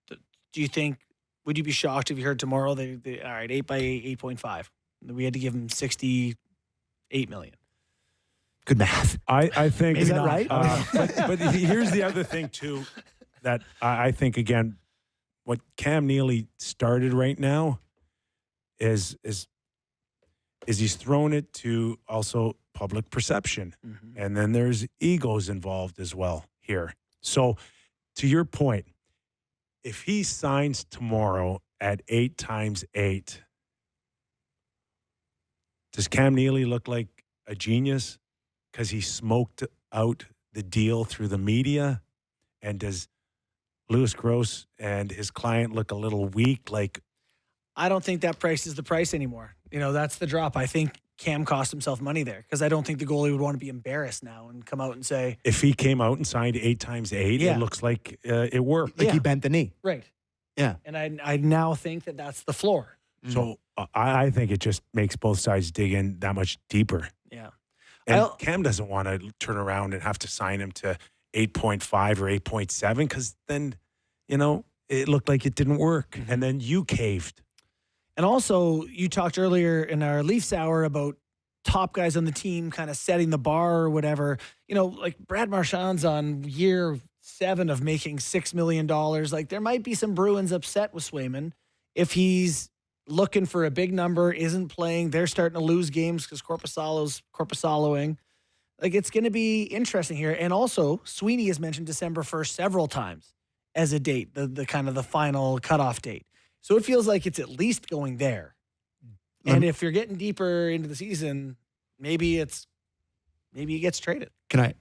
Do you think, would you be shocked if you heard tomorrow they all right, 8 by 8, 8.5. We had to give him $68 million. Good math. I think Is that right? but here's the other thing too, that I think again, what Cam Neely started right now is he's thrown it to also public perception, and then there's egos involved as well here. So, to your point, if he signs tomorrow at 8 times 8, does Cam Neely look like a genius because he smoked out the deal through the media? And does Louis Gross and his client look a little weak? Like, I don't think that price is the price anymore. That's the drop. I think Cam cost himself money there because I don't think the goalie would want to be embarrassed now and come out and say, if he came out and signed 8 times 8, Yeah. it looks like it worked. Like he bent the knee. right. Yeah. And I now think that that's the floor. So I think it just makes both sides dig in that much deeper. Yeah. And Cam doesn't want to turn around and have to sign him to 8.5 or 8.7 because then, it looked like it didn't work. And then you caved. And also, you talked earlier in our Leafs hour about top guys on the team kind of setting the bar or whatever. Like Brad Marchand's on year 7 of making $6 million. Like there might be some Bruins upset with Swayman if he's looking for a big number, isn't playing. They're starting to lose games because Korpisaloing. Like it's going to be interesting here. And also, Sweeney has mentioned December 1st several times as a date, the kind of the final cutoff date. So it feels like it's at least going there. And if you're getting deeper into the season, maybe he gets traded. Can I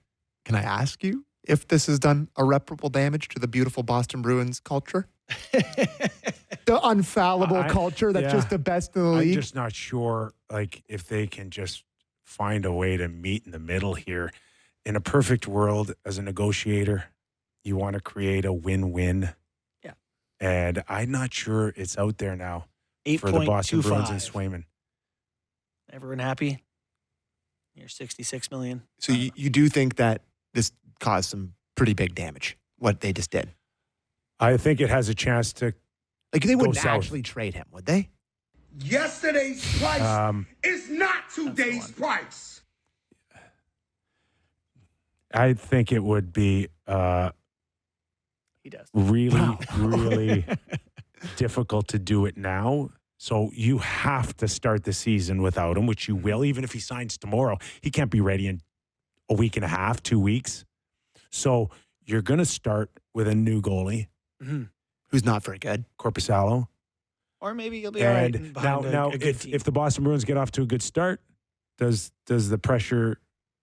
ask you if this has done irreparable damage to the beautiful Boston Bruins culture? The unfallible culture that's just the best in the league? I'm just not sure, if they can just find a way to meet in the middle here. In a perfect world, as a negotiator, you want to create a win-win. Yeah. And I'm not sure it's out there now for the Boston Bruins and Swayman. Everyone happy? You're 66 million. So you do think that this caused some pretty big damage, what they just did? I think it has a chance to. Like, they wouldn't south. actually trade him, would they? Yesterday's price is not today's price. I think it would be He does. really difficult to do it now. So you have to start the season without him, which you will, even if he signs tomorrow. He can't be ready in a week and a half, 2 weeks. So you're going to start with a new goalie. Mm-hmm. Who's not very good. Corpusalo. Or maybe you'll be all right. And behind now a good team. if the Boston Bruins get off to a good start, does the pressure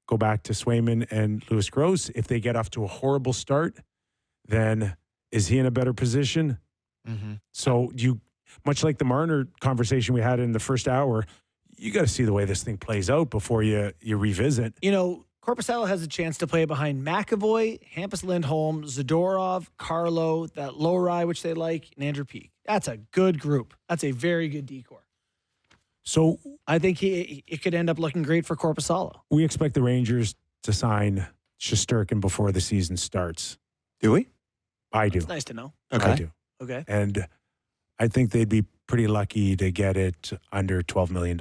go back to Swayman and Louis Gross? If they get off to a horrible start, then is he in a better position? Mm-hmm. So much like the Marner conversation we had in the first hour, you got to see the way this thing plays out before you revisit. You know, Korpisalo has a chance to play behind McAvoy, Hampus Lindholm, Zadorov, Carlo, that Lowry, which they like, and Andrew Peake. That's a good group. That's a very good decor. So I think it could end up looking great for Korpisalo. we expect the Rangers to sign Shesterkin before the season starts. Do we? I do. It's nice to know. Okay. I do. Okay. And I think they'd be pretty lucky to get it under $12 million.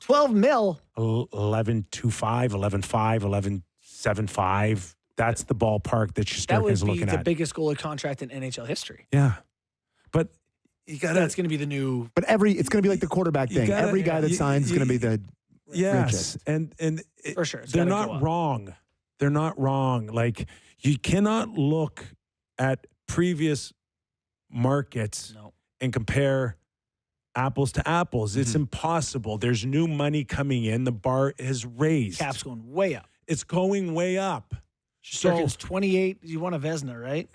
12 mil. 11.25, 11.5, 11.75. That's the ballpark that That Shesterkin would is be looking the at. biggest goalie contract in NHL history. Yeah. But you got That's going to be the new. But it's going to be like the quarterback You thing. gotta- Every guy that signs is going to be the Yes, richest. and For sure. It's they're gotta go not up. wrong. They're not wrong. Like, you cannot look at previous markets No. and compare apples to apples. It's impossible. There's new money coming in. The bar is raised. Cap's going way up. It's going way up. Shesterkin's 28. You want a Vezina, right?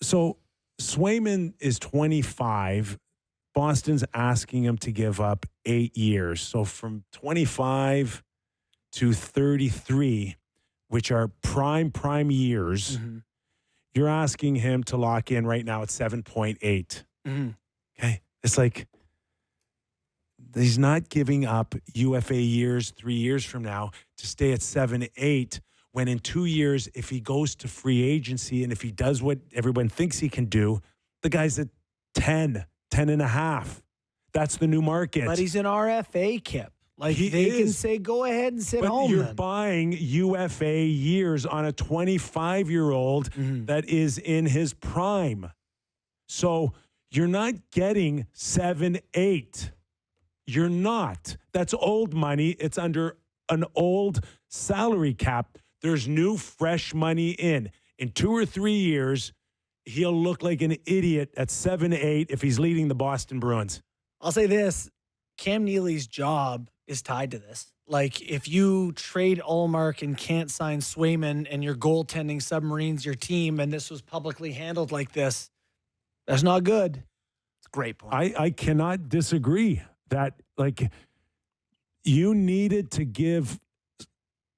So Swayman is 25. Boston's asking him to give up 8 years. So from 25 to 33, which are prime years, you're asking him to lock in right now at 7.8. Mm-hmm. Okay. It's like he's not giving up UFA years 3 years from now to stay at 7.8 when in 2 years, if he goes to free agency and if he does what everyone thinks he can do, the guy's at 10 and a half. That's the new market. But he's an RFA, Kip. Like, He they can is. say, go ahead and sit But home you're then. buying UFA years on a 25-year-old that is in his prime. So you're not getting 7.8. You're not. That's old money. It's under an old salary cap. There's new, fresh money in. In 2 or 3 years, he'll look like an idiot at 7.8 if he's leading the Boston Bruins. I'll say this. Cam Neely's job is tied to this. Like, if you trade Ullmark and can't sign Swayman and your goaltending submarines your team and this was publicly handled like this, that's not good. It's a great point. I cannot disagree that, like, you needed to get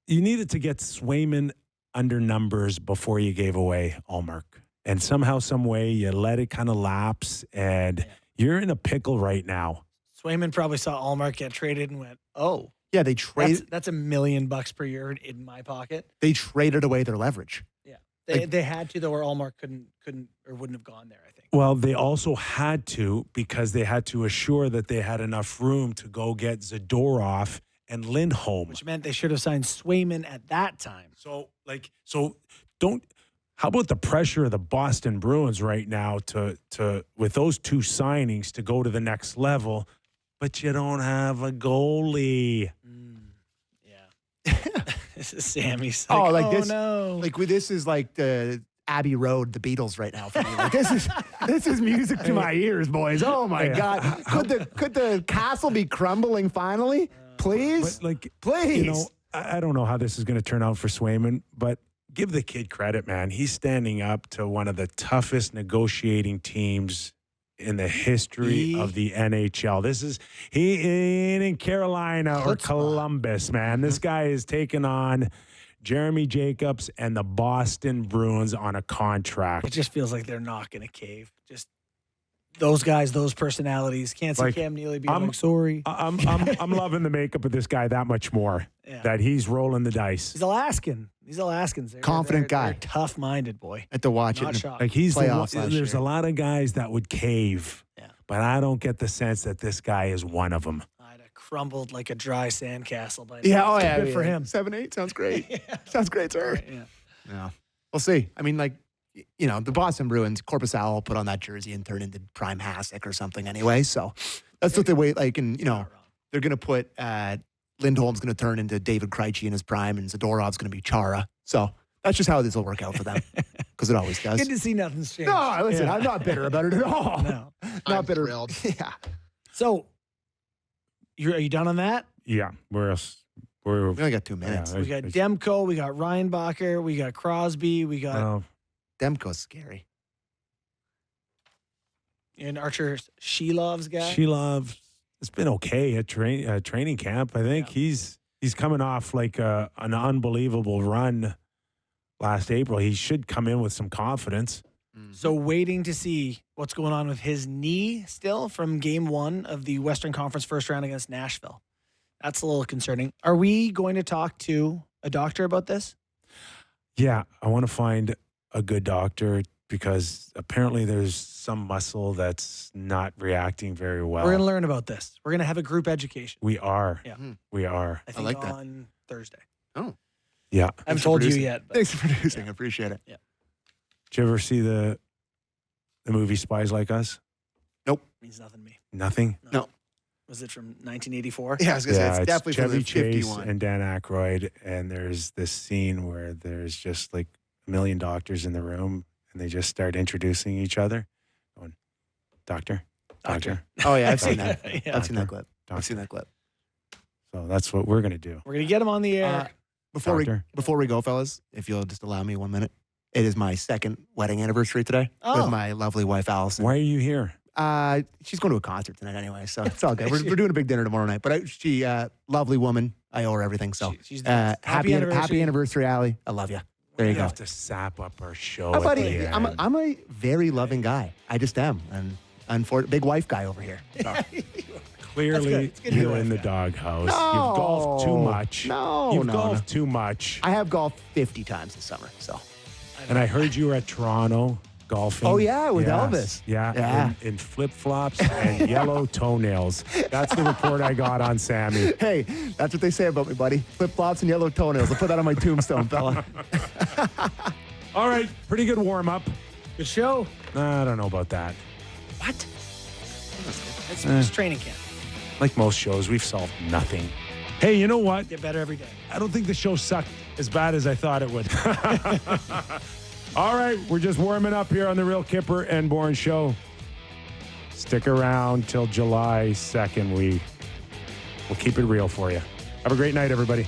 Swayman under numbers before you gave away Ullmark. And somehow, some way, you let it kind of lapse, and you're in a pickle right now. Swayman probably saw Ullmark get traded and went, oh, Yeah, they traded. that's $1 million per year in my pocket. They traded away their leverage. Yeah. They had to, though, or Ullmark couldn't or wouldn't have gone there, I think. Well, they also had to, because they had to assure that they had enough room to go get Zadorov and Lindholm. Which meant they should have signed Swayman at that time. So don't. How about the pressure of the Boston Bruins right now to with those two signings to go to the next level, but you don't have a goalie. Yeah. This is Sammy's like, Oh, like this- no. Like, this is like the Abbey Road, the Beatles right now for me. Like, this is music to my ears, boys. Oh my God. Could the castle be crumbling finally? Please? But Please. I don't know how this is going to turn out for Swayman, but give the kid credit, man. He's standing up to one of the toughest negotiating teams in the history of the NHL. He ain't in Carolina or Columbus, man. This guy is taking on Jeremy Jacobs and the Boston Bruins on a contract. It just feels like they're not going to cave. those guys, those personalities. Can't see Like, Cam Neely being like, sorry. I'm loving the makeup of this guy that much more. Yeah. That he's rolling the dice. He's Alaskan. These Alaskans. Confident guy. They're tough-minded, boy. At to watch Not it. shocked. Like he's the one, Playoffs last there's year. a lot of guys that would cave, but I don't get the sense that this guy is one of them. I'd have crumbled like a dry sandcastle by now. Yeah, oh yeah. Good for him. 7-8 sounds great. Sounds great, sir. Yeah. Yeah. We'll see. I mean, like, you know, the Boston Bruins, Corpus Owl put on that jersey and turn into Prime Hasek or something anyway. So that's what they wait. Like, and, you know, they're going to put Lindholm's going to turn into David Krejci in his prime, and Zadorov's going to be Chara. So that's just how this will work out for them, because it always does. Good to see nothing's changed. No, listen, I'm not bitter about it at all. No. Not bitter. thrilled. Yeah. So, are you done on that? Yeah, we're We only got 2 minutes. Yeah, We got Demko, we got Reinbacher, we got Crosby, we got Demko's scary. and Archer Shilov's guy. Shilov. It's been okay at training camp. I think he's coming off like an unbelievable run last April. He should come in with some confidence. So waiting to see what's going on with his knee still from game 1 of the Western Conference first round against Nashville. That's a little concerning. Are we going to talk to a doctor about this? Yeah, I want to find a good doctor because apparently there's some muscle that's not reacting very well. We're going to learn about this. We're going to have a group education. We are. Yeah. We are. I think like that. on Thursday. Oh. Yeah. I haven't told you yet. But Thanks for producing. I appreciate it. Yeah. Did you ever see the movie Spies Like Us? Means nothing to me. Nothing? No. Was it from 1984? Yeah, I was going to say, it's definitely Chevy from the Chase 51. and Dan Aykroyd, and there's this scene where there's just like a million doctors in the room, and they just start introducing each other. Going, doctor. Oh, yeah, I've seen that. Yeah. I've seen that clip. Doctor. I've seen that clip. So that's what we're going to do. We're going to get him on the air. Before Doctor. we go, fellas, if you'll just allow me 1 minute. It is my 2nd wedding anniversary today with my lovely wife, Allison. Why are you here? She's going to a concert tonight anyway, so it's all good. We're doing a big dinner tomorrow night. But she, lovely woman. I owe her everything. So She's nice. happy anniversary, Allie. I love you. There you We go. have to sap up our show. Oh, at buddy, the I'm end. a very loving guy. I just am. And big wife guy over here. So. Clearly, It's good to be you're a in the wife doghouse. No. You've golfed too much. No, You've no, golfed too much. I have golfed 50 times this summer. So. And I heard you were at Toronto golfing. Oh, yeah, with Yes. Elvis. Yeah, Yeah. in flip-flops and yellow toenails. That's the report I got on Sammy. Hey, that's what they say about me, buddy. Flip-flops and yellow toenails. I'll put that on my tombstone, fella. All right, pretty good warm-up. Good show. I don't know about that. What? It's training camp. Like most shows, we've solved nothing. Hey, you know what? Get better every day. I don't think the show sucked as bad as I thought it would. All right, we're just warming up here on the Real Kyper and Bourne Show. Stick around till July 2nd. We'll keep it real for you. Have a great night, everybody.